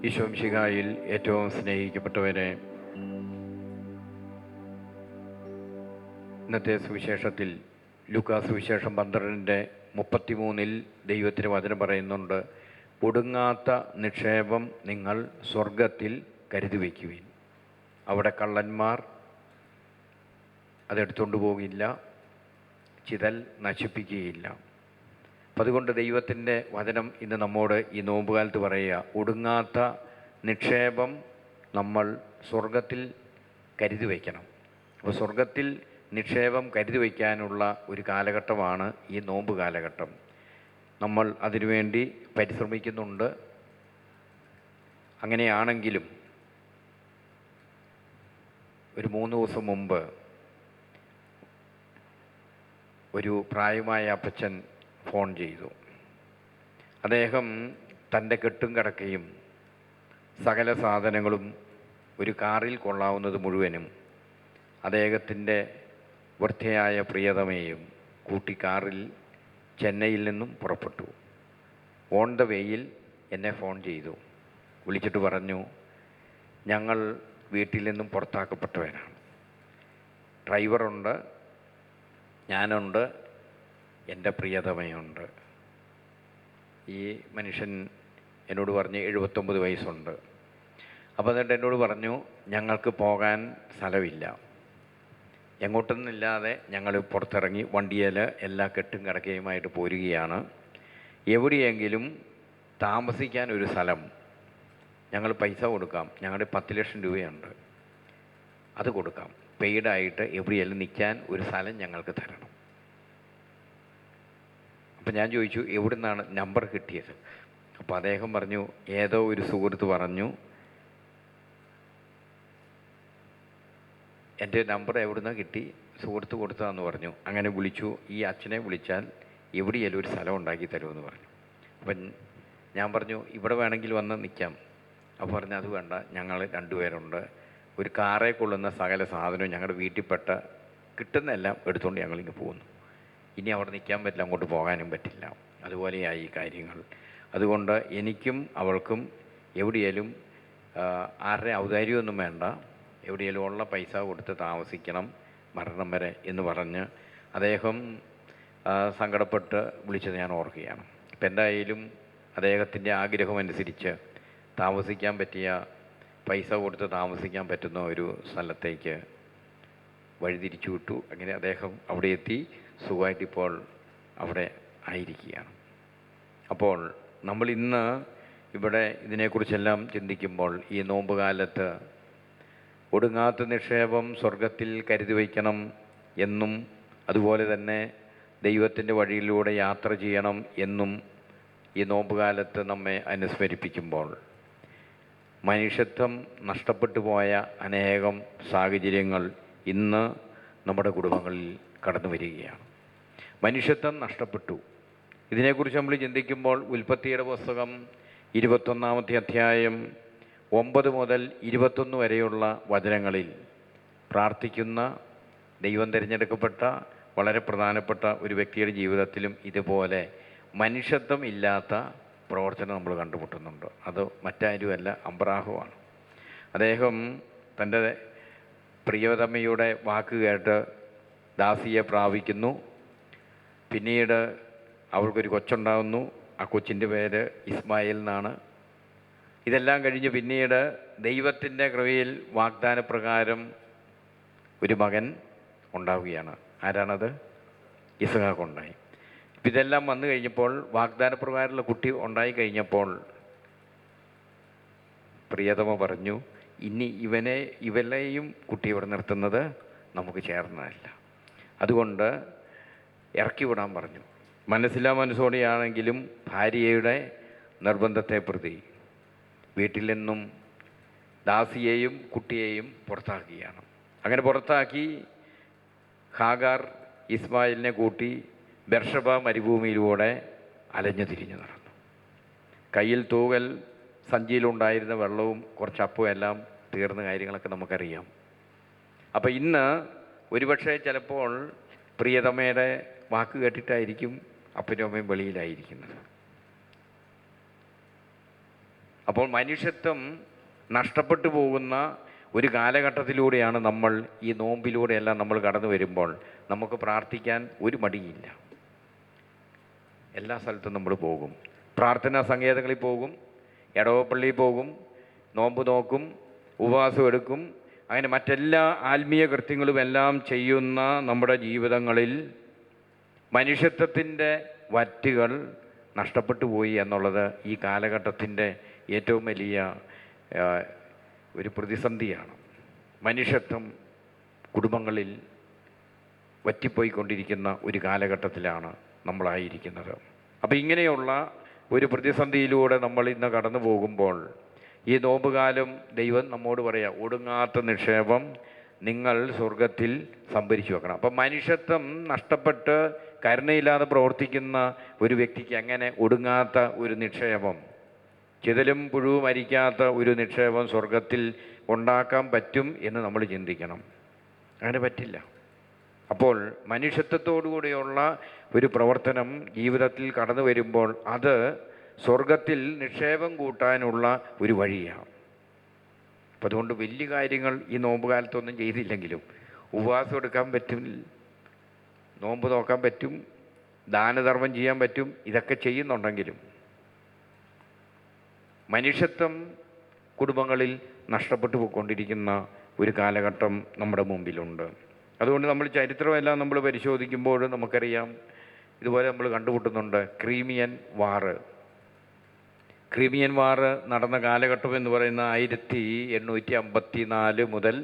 ഈശോ മിശിഹായിൽ ഏറ്റവും സ്നേഹിക്കപ്പെട്ടവരെ, ഇന്നത്തെ സുവിശേഷത്തിൽ ലൂക്കാ സുവിശേഷം 12:33 ദൈവത്തിന് വചനം പറയുന്നുണ്ട്, ഒടുങ്ങാത്ത നിക്ഷേപം നിങ്ങൾ സ്വർഗത്തിൽ കരുതി വയ്ക്കുവിൻ. അവിടെ കള്ളന്മാർ അതെടുത്തുകൊണ്ട് പോകില്ല, ചിതൽ നശിപ്പിക്കുകയില്ല. അപ്പം അതുകൊണ്ട് ദൈവത്തിൻ്റെ വചനം ഇന്ന് നമ്മോട് ഈ നോമ്പുകാലത്ത് പറയുക, ഒടുങ്ങാത്ത നിക്ഷേപം നമ്മൾ സ്വർഗത്തിൽ കരുതി വയ്ക്കണം. അപ്പോൾ സ്വർഗത്തിൽ നിക്ഷേപം കരുതി വയ്ക്കാനുള്ള ഒരു കാലഘട്ടമാണ് ഈ നോമ്പ് കാലഘട്ടം. നമ്മൾ അതിനുവേണ്ടി പരിശ്രമിക്കുന്നുണ്ട്. അങ്ങനെയാണെങ്കിലും ഒരു 3 ദിവസം മുമ്പ് ഒരു പ്രായമായ അപ്പച്ചൻ ഫോൺ ചെയ്തു. അദ്ദേഹം തൻ്റെ കെട്ടും കിടക്കയും സകല സാധനങ്ങളും ഒരു കാറിൽ കൊള്ളാവുന്നത് മുഴുവനും അദ്ദേഹത്തിൻ്റെ വൃദ്ധയായ പ്രിയതമയും കൂട്ടി കാറിൽ ചെന്നൈയിൽ നിന്നും പുറപ്പെട്ടു. ഓൺ ദ വേയിൽ എന്നെ ഫോൺ ചെയ്തു. വിളിച്ചിട്ട് പറഞ്ഞു, ഞങ്ങൾ വീട്ടിൽ നിന്നും പുറത്താക്കപ്പെട്ടവരാണ്. ഡ്രൈവറുണ്ട്, ഞാനുണ്ട്, എൻ്റെ പ്രിയതമയുണ്ട്. ഈ മനുഷ്യൻ എന്നോട് പറഞ്ഞ് 79 വയസ്സുണ്ട്. അപ്പോൾ എന്നിട്ട് എന്നോട് പറഞ്ഞു, ഞങ്ങൾക്ക് പോകാൻ സ്ഥലമില്ല, എങ്ങോട്ടൊന്നുമില്ലാതെ ഞങ്ങൾ പുറത്തിറങ്ങി വണ്ടിയിൽ എല്ലാ കെട്ടും കിടക്കയുമായിട്ട് പോരുകയാണ്. എവിടെയെങ്കിലും താമസിക്കാൻ ഒരു സ്ഥലം ഞങ്ങൾ പൈസ കൊടുക്കാം, ഞങ്ങളുടെ 10 ലക്ഷം രൂപയുണ്ട്, അത് കൊടുക്കാം, പെയ്ഡായിട്ട് എവിടെയെങ്കിലും നിൽക്കാൻ ഒരു സ്ഥലം ഞങ്ങൾക്ക് തരണം. അപ്പം ഞാൻ ചോദിച്ചു, എവിടെ നിന്നാണ് നമ്പർ കിട്ടിയത്? അപ്പോൾ അദ്ദേഹം പറഞ്ഞു, ഏതോ ഒരു സുഹൃത്ത് പറഞ്ഞു, എൻ്റെ നമ്പർ എവിടെ നിന്നാണ് കിട്ടി, സുഹൃത്ത് കൊടുത്തതാണെന്ന് പറഞ്ഞു. അങ്ങനെ വിളിച്ചു. ഈ അച്ഛനെ വിളിച്ചാൽ എവിടെയെങ്കിലും ഒരു സ്ഥലം ഉണ്ടാക്കി തരുമെന്ന് പറഞ്ഞു. അപ്പം ഞാൻ പറഞ്ഞു, ഇവിടെ വേണമെങ്കിൽ വന്ന് നിൽക്കാം. അപ്പോൾ പറഞ്ഞു, അത് വേണ്ട, ഞങ്ങൾ 2 പേരുണ്ട്, ഒരു കാറേ കൊള്ളുന്ന സകല സാധനവും ഞങ്ങളുടെ വീട്ടിൽപ്പെട്ട കിട്ടുന്നതെല്ലാം എടുത്തുകൊണ്ട് ഞങ്ങളിങ്ങ് പോകുന്നു. ഇനി അവിടെ നിൽക്കാൻ പറ്റില്ല, അങ്ങോട്ട് പോകാനും പറ്റില്ല. അതുപോലെയായി ഈ കാര്യങ്ങൾ. അതുകൊണ്ട് എനിക്കും അവൾക്കും എവിടെയെങ്കിലും ആരുടെ ഔദാര്യമൊന്നും വേണ്ട, എവിടെയെങ്കിലും ഉള്ള പൈസ കൊടുത്ത് താമസിക്കണം മരണം വരെ എന്ന് പറഞ്ഞ് അദ്ദേഹം സങ്കടപ്പെട്ട് വിളിച്ചത് ഞാൻ ഓർക്കുകയാണ്. ഇപ്പം എന്തായാലും അദ്ദേഹത്തിൻ്റെ ആഗ്രഹമനുസരിച്ച് താമസിക്കാൻ പറ്റിയ, പൈസ കൊടുത്ത് താമസിക്കാൻ പറ്റുന്ന ഒരു സ്ഥലത്തേക്ക് വഴിതിരിച്ചു വിട്ടു. അങ്ങനെ അദ്ദേഹം അവിടെ എത്തി, സുഖമായിട്ടിപ്പോൾ അവിടെ ആയിരിക്കുകയാണ്. അപ്പോൾ നമ്മൾ ഇന്ന് ഇവിടെ ഇതിനെക്കുറിച്ചെല്ലാം ചിന്തിക്കുമ്പോൾ, ഈ നോമ്പ് കാലത്ത് ഒടുങ്ങാത്ത നിക്ഷേപം സ്വർഗത്തിൽ കരുതി വയ്ക്കണം എന്നും, അതുപോലെ തന്നെ ദൈവത്തിൻ്റെ വഴിയിലൂടെ യാത്ര ചെയ്യണം എന്നും ഈ നോമ്പ് കാലത്ത് നമ്മെ അനുസ്മരിപ്പിക്കുമ്പോൾ, മനുഷ്യത്വം നഷ്ടപ്പെട്ടു പോയ അനേകം സാഹചര്യങ്ങൾ ഇന്ന് നമ്മുടെ കുടുംബങ്ങളിൽ കടന്നു വരികയാണ്. മനുഷ്യത്വം നഷ്ടപ്പെട്ടു. ഇതിനെക്കുറിച്ച് നമ്മൾ ചിന്തിക്കുമ്പോൾ, ഉൽപ്പത്തിയുടെ പുസ്തകം 21-ാമത്തെ അധ്യായം 9 മുതൽ 21 വരെയുള്ള വചനങ്ങളിൽ പ്രാർത്ഥിക്കുന്ന, ദൈവം തിരഞ്ഞെടുക്കപ്പെട്ട വളരെ പ്രധാനപ്പെട്ട ഒരു വ്യക്തിയുടെ ജീവിതത്തിലും ഇതുപോലെ മനുഷ്യത്വം ഇല്ലാത്ത പ്രവർത്തനം നമ്മൾ കണ്ടുമുട്ടുന്നുണ്ട്. അത് മറ്റാരുമല്ല, അബ്രാഹമാണ്. അദ്ദേഹം തൻ്റെ പ്രിയതമയുടെ വാക്ക് കേട്ട് ദാസിയെ പ്രാപിക്കുന്നു. പിന്നീട് അവൾക്കൊരു കൊച്ചുണ്ടാകുന്നു. ആ കൊച്ചിൻ്റെ പേര് ഇസ്മായിൽ എന്നാണ്. ഇതെല്ലാം കഴിഞ്ഞ് പിന്നീട് ദൈവത്തിൻ്റെ കൃപയിൽ വാഗ്ദാനപ്രകാരം ഒരു മകൻ ഉണ്ടാവുകയാണ്. ആരാണത്? ഇസ്ഹാക്ക് ഉണ്ടായി. ഇതെല്ലാം വന്നു കഴിഞ്ഞപ്പോൾ, വാഗ്ദാനപ്രകാരമുള്ള കുട്ടി ഉണ്ടായി കഴിഞ്ഞപ്പോൾ, പ്രിയതമ പറഞ്ഞു, ഇനി ഇവരെയും കുട്ടി ഇവിടെ നിർത്തുന്നത് നമുക്ക് ചേർന്നതല്ല, അതുകൊണ്ട് ഇറക്കി വിടാൻ പറഞ്ഞു. മനസ്സിലാ മനസ്സോടെയാണെങ്കിലും ഭാര്യയുടെ നിർബന്ധത്തെ പ്രതി വീട്ടിൽ നിന്നും ദാസിയെയും കുട്ടിയെയും പുറത്താക്കുകയാണ്. അങ്ങനെ പുറത്താക്കി ഹാഗാർ ഇസ്മായിലിനെ കൂട്ടി ബെർഷബ മരുഭൂമിയിലൂടെ അലഞ്ഞു തിരിഞ്ഞു നടന്നു. കയ്യിൽ തൂവൽ, സഞ്ചിയിലുണ്ടായിരുന്ന വെള്ളവും കുറച്ച് അപ്പവും എല്ലാം തീർന്ന കാര്യങ്ങളൊക്കെ നമുക്കറിയാം. അപ്പോൾ ഇന്ന് ഒരുപക്ഷെ ചിലപ്പോൾ പ്രിയതമയുടെ വാക്ക് കേട്ടിട്ടായിരിക്കും അപ്പനും അമ്മയും വെളിയിലായിരിക്കുന്നത്. അപ്പോൾ മനുഷ്യത്വം നഷ്ടപ്പെട്ടു പോകുന്ന ഒരു കാലഘട്ടത്തിലൂടെയാണ് നമ്മൾ ഈ നോമ്പിലൂടെയെല്ലാം നമ്മൾ കടന്നു വരുമ്പോൾ നമുക്ക് പ്രാർത്ഥിക്കാൻ ഒരു മടിയില്ല. എല്ലാ സ്ഥലത്തും നമ്മൾ പോകും, പ്രാർത്ഥനാ സങ്കേതങ്ങളിൽ പോകും, ഇടവപ്പള്ളിയിൽ പോകും, നോമ്പ് നോക്കും, ഉപവാസം എടുക്കും, അങ്ങനെ മറ്റെല്ലാ ആത്മീയ കൃത്യങ്ങളും എല്ലാം ചെയ്യുന്ന നമ്മുടെ ജീവിതങ്ങളിൽ മനുഷ്യത്വത്തിൻ്റെ വറ്റുകൾ നഷ്ടപ്പെട്ടു പോയി എന്നുള്ളത് ഈ കാലഘട്ടത്തിൻ്റെ ഏറ്റവും വലിയ ഒരു പ്രതിസന്ധിയാണ്. മനുഷ്യത്വം കുടുംബങ്ങളിൽ വറ്റിപ്പോയിക്കൊണ്ടിരിക്കുന്ന ഒരു കാലഘട്ടത്തിലാണ് നമ്മളായിരിക്കുന്നത്. അപ്പോൾ ഇങ്ങനെയുള്ള ഒരു പ്രതിസന്ധിയിലൂടെ നമ്മൾ ഇന്ന് കടന്നു പോകുമ്പോൾ ഈ നോമ്പുകാലം ദൈവം നമ്മോട് പറയാം, ഒടുങ്ങാത്ത നിക്ഷേപം നിങ്ങൾ സ്വർഗത്തിൽ സംഭരിച്ചു വെക്കണം. അപ്പം മനുഷ്യത്വം നഷ്ടപ്പെട്ട് കരുണയില്ലാതെ പ്രവർത്തിക്കുന്ന ഒരു വ്യക്തിക്ക് എങ്ങനെ ഒടുങ്ങാത്ത ഒരു നിക്ഷേപം, ചിതലും പുഴുവും അരിക്കാത്ത ഒരു നിക്ഷേപം സ്വർഗത്തിൽ ഉണ്ടാക്കാൻ പറ്റും എന്ന് നമ്മൾ ചിന്തിക്കണം. അങ്ങനെ പറ്റില്ല. അപ്പോൾ മനുഷ്യത്വത്തോടുകൂടിയുള്ള ഒരു പ്രവർത്തനം ജീവിതത്തിൽ കടന്നു വരുമ്പോൾ അത് സ്വർഗത്തിൽ നിക്ഷേപം കൂട്ടാനുള്ള ഒരു വഴിയാണ്. അപ്പം അതുകൊണ്ട് വലിയ കാര്യങ്ങൾ ഈ നോമ്പ് കാലത്തൊന്നും ചെയ്തില്ലെങ്കിലും ഉപവാസം എടുക്കാൻ പറ്റും, നോമ്പ് നോക്കാൻ പറ്റും, ദാനധർമ്മം ചെയ്യാൻ പറ്റും, ഇതൊക്കെ ചെയ്യുന്നുണ്ടെങ്കിലും മനുഷ്യത്വം കുടുംബങ്ങളിൽ നഷ്ടപ്പെട്ടു പോയിക്കൊണ്ടിരിക്കുന്ന ഒരു കാലഘട്ടം നമ്മുടെ മുമ്പിലുണ്ട്. അതുകൊണ്ട് നമ്മൾ ചരിത്രമെല്ലാം നമ്മൾ പരിശോധിക്കുമ്പോൾ നമുക്കറിയാം, ഇതുപോലെ നമ്മൾ കണ്ടുമുട്ടുന്നുണ്ട് ക്രീമിയൻ വാറ്. ക്രീമിയൻ വാറ് നടന്ന കാലഘട്ടം എന്ന് പറയുന്ന 1854 മുതൽ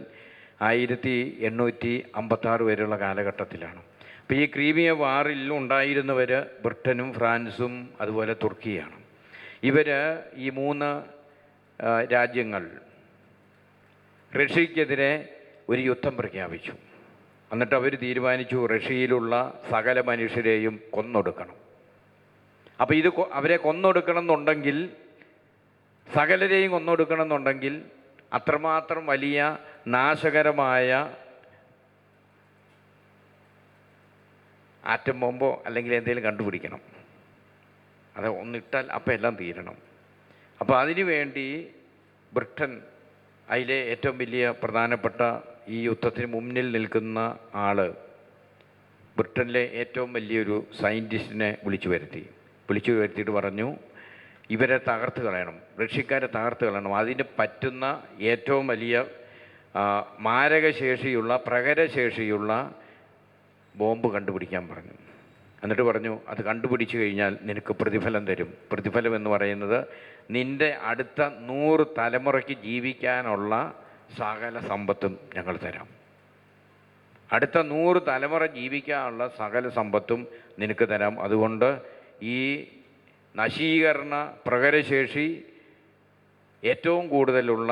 1856 വരെയുള്ള കാലഘട്ടത്തിലാണ്. അപ്പോൾ ഈ ക്രീമിയൻ വാറിൽ ഉണ്ടായിരുന്നവർ ബ്രിട്ടനും ഫ്രാൻസും അതുപോലെ തുർക്കിയാണ്. ഇവർ ഈ 3 രാജ്യങ്ങൾ റഷ്യക്കെതിരെ ഒരു യുദ്ധം പ്രഖ്യാപിച്ചു. എന്നിട്ട് അവർ തീരുമാനിച്ചു റഷ്യയിലുള്ള സകല മനുഷ്യരെയും കൊന്നൊടുക്കണം. അപ്പോൾ ഇത് അവരെ കൊന്നൊടുക്കണം എന്നുണ്ടെങ്കിൽ, സകലരെയും കൊന്നൊടുക്കണം എന്നുണ്ടെങ്കിൽ അത്രമാത്രം വലിയ നാശകരമായ ആറ്റം ബോംബോ അല്ലെങ്കിൽ എന്തെങ്കിലും കണ്ടുപിടിക്കണം. അത് ഒന്നിട്ടാൽ അപ്പം എല്ലാം തീരണം. അപ്പോൾ അതിനു വേണ്ടി ബ്രിട്ടൻ, അതിലെ ഏറ്റവും വലിയ പ്രധാനപ്പെട്ട ഈ യുദ്ധത്തിന് മുന്നിൽ നിൽക്കുന്ന ആൾ, ബ്രിട്ടനിലെ ഏറ്റവും വലിയൊരു സയൻറ്റിസ്റ്റിനെ വിളിച്ചു വരുത്തിയിട്ട് പറഞ്ഞു, ഇവരെ തകർത്ത് കളയണം, റഷ്യക്കാരെ തകർത്ത് കളയണം, അതിന് പറ്റുന്ന ഏറ്റവും വലിയ മാരകശേഷിയുള്ള പ്രഹരശേഷിയുള്ള ബോംബ് കണ്ടുപിടിക്കാൻ പറഞ്ഞു. എന്നിട്ട് പറഞ്ഞു, അത് കണ്ടുപിടിച്ചു കഴിഞ്ഞാൽ നിനക്ക് പ്രതിഫലം തരും. പ്രതിഫലം എന്ന് പറയുന്നത് നിൻ്റെ അടുത്ത 100 തലമുറയ്ക്ക് ജീവിക്കാനുള്ള സകല സമ്പത്തും ഞങ്ങൾ തരാം. അടുത്ത 100 തലമുറ ജീവിക്കാനുള്ള സകല സമ്പത്തും നിനക്ക് തരാം. അതുകൊണ്ട് ഈ നശീകരണ പ്രഹരശേഷി ഏറ്റവും കൂടുതലുള്ള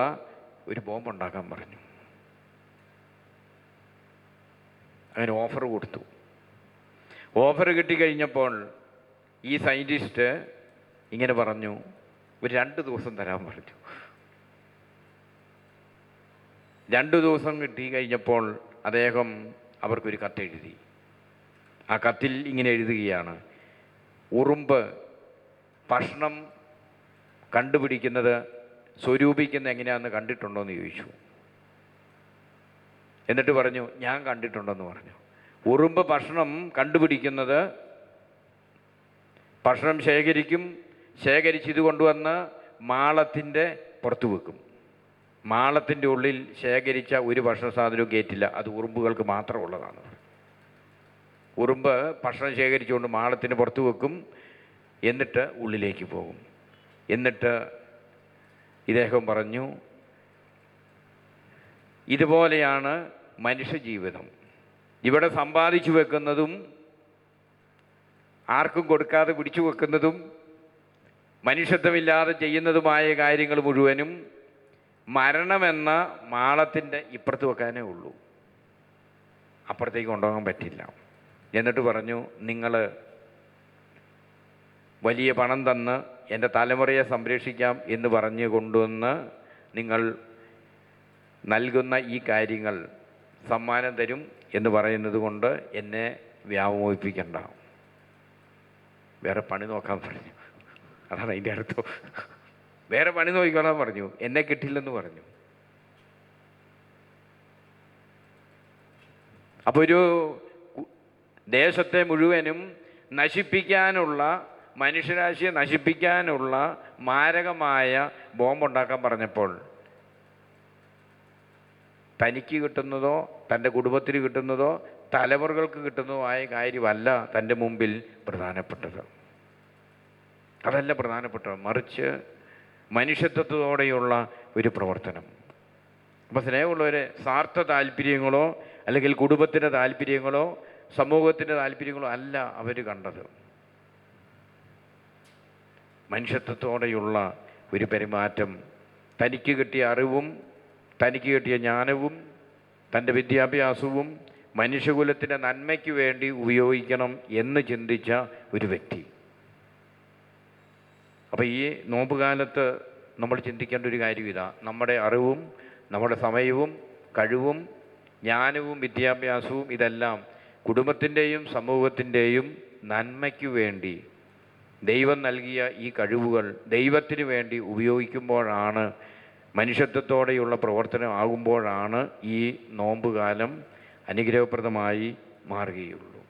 ഒരു ബോംബ് ഉണ്ടാക്കാൻ പറഞ്ഞു. അങ്ങനെ ഓഫർ കൊടുത്തു. ഓഫർ കിട്ടിക്കഴിഞ്ഞപ്പോൾ ഈ സയൻറ്റിസ്റ്റ് ഇങ്ങനെ പറഞ്ഞു, ഒരു 2 ദിവസം തരാൻ പറഞ്ഞു. 2 ദിവസം കിട്ടി കഴിഞ്ഞപ്പോൾ അദ്ദേഹം അവർക്കൊരു കത്തെഴുതി. ആ കത്തിൽ ഇങ്ങനെ എഴുതുകയാണ്, ഉറുമ്പ് ഭക്ഷണം കണ്ടുപിടിക്കുന്നത്, സ്വരൂപിക്കുന്നത് എങ്ങനെയാണെന്ന് കണ്ടിട്ടുണ്ടോ എന്ന് ചോദിച്ചു. എന്നിട്ട് പറഞ്ഞു, ഞാൻ കണ്ടിട്ടുണ്ടെന്ന് പറഞ്ഞു. ഉറുമ്പ് ഭക്ഷണം കണ്ടുപിടിക്കുന്നത്, ഭക്ഷണം ശേഖരിച്ചിത് കൊണ്ടുവന്ന് മാളത്തിൻ്റെ പുറത്ത് വെക്കും. മാളത്തിൻ്റെ ഉള്ളിൽ ശേഖരിച്ച ഒരു ഭക്ഷണ സാധനവും കയറ്റില്ല, അത് ഉറുമ്പുകൾക്ക് മാത്രമുള്ളതാണ്. ഉറുമ്പ് ഭക്ഷണം ശേഖരിച്ചുകൊണ്ട് മാളത്തിന് പുറത്ത് വെക്കും, എന്നിട്ട് ഉള്ളിലേക്ക് പോകും. എന്നിട്ട് ഇദ്ദേഹം പറഞ്ഞു, ഇതുപോലെയാണ് മനുഷ്യജീവിതം. ഇവിടെ സമ്പാദിച്ചു വെക്കുന്നതും ആർക്കും കൊടുക്കാതെ പിടിച്ചു വെക്കുന്നതും മനുഷ്യത്വമില്ലാതെ ചെയ്യുന്നതുമായ കാര്യങ്ങൾ മുഴുവനും മരണമെന്ന മാളത്തിൻ്റെ ഇപ്പുറത്ത് വെക്കാനേ ഉള്ളൂ, അപ്പുറത്തേക്ക് കൊണ്ടുപോകാൻ പറ്റില്ല. എന്നിട്ട് പറഞ്ഞു, നിങ്ങൾ വലിയ പണം തന്ന് എൻ്റെ തലമുറയെ സംരക്ഷിക്കാം എന്ന് പറഞ്ഞു കൊണ്ടുവന്ന് നിങ്ങൾ നൽകുന്ന ഈ കാര്യങ്ങൾ സമ്മാനം തരും എന്ന് പറയുന്നത് കൊണ്ട് എന്നെ വ്യാമോഹിപ്പിക്കണ്ട, വേറെ പണി നോക്കാൻ പറഞ്ഞു. അതാണ് അതിൻ്റെ അർത്ഥം. വേറെ പണി നോക്കിക്കോളാൻ പറഞ്ഞു. എന്നെ കിട്ടില്ലെന്ന് പറഞ്ഞു. അപ്പോൾ ഒരു ദേശത്തെ മുഴുവനും നശിപ്പിക്കാനുള്ള, മനുഷ്യരാശിയെ നശിപ്പിക്കാനുള്ള മാരകമായ ബോംബുണ്ടാക്കാൻ പറഞ്ഞപ്പോൾ തനിക്ക് കിട്ടുന്നതോ തൻ്റെ കുടുംബത്തിന് കിട്ടുന്നതോ തലമുറകൾക്ക് കിട്ടുന്നതോ ആയ കാര്യമല്ല തൻ്റെ മുമ്പിൽ പ്രധാനപ്പെട്ടത്. അതല്ല പ്രധാനപ്പെട്ടത്, മറിച്ച് മനുഷ്യത്വത്തോടെയുള്ള ഒരു പ്രവർത്തനം. അപ്പോൾ സ്നേഹമുള്ളവരെ, സ്വാർത്ഥ താല്പര്യങ്ങളോ അല്ലെങ്കിൽ കുടുംബത്തിൻ്റെ താല്പര്യങ്ങളോ സമൂഹത്തിൻ്റെ താല്പര്യങ്ങളോ അല്ല അവർ കണ്ടത്. മനുഷ്യത്വത്തോടെയുള്ള ഒരു പെരുമാറ്റം, തനിക്ക് കിട്ടിയ അറിവും തനിക്ക് കിട്ടിയ ജ്ഞാനവും തൻ്റെ വിദ്യാഭ്യാസവും മനുഷ്യകുലത്തിൻ്റെ നന്മയ്ക്ക് വേണ്ടി ഉപയോഗിക്കണം എന്ന് ചിന്തിച്ച ഒരു വ്യക്തി. അപ്പോൾ ഈ നോമ്പുകാലത്ത് നമ്മൾ ചിന്തിക്കേണ്ട ഒരു കാര്യം ഇതാ: നമ്മുടെ അറിവും നമ്മുടെ സമയവും കഴിവും ജ്ഞാനവും വിദ്യാഭ്യാസവും ഇതെല്ലാം കുടുംബത്തിൻ്റെയും സമൂഹത്തിൻ്റെയും നന്മയ്ക്ക് വേണ്ടി ദൈവം നൽകിയ ഈ കഴിവുകൾ ദൈവത്തിന് വേണ്ടി ഉപയോഗിക്കുമ്പോഴാണ്, മനുഷ്യത്വത്തോടെയുള്ള പ്രവർത്തനം ആകുമ്പോഴാണ് ഈ നോമ്പുകാലം അനുഗ്രഹപ്രദമായി മാറുകയുള്ളൂ.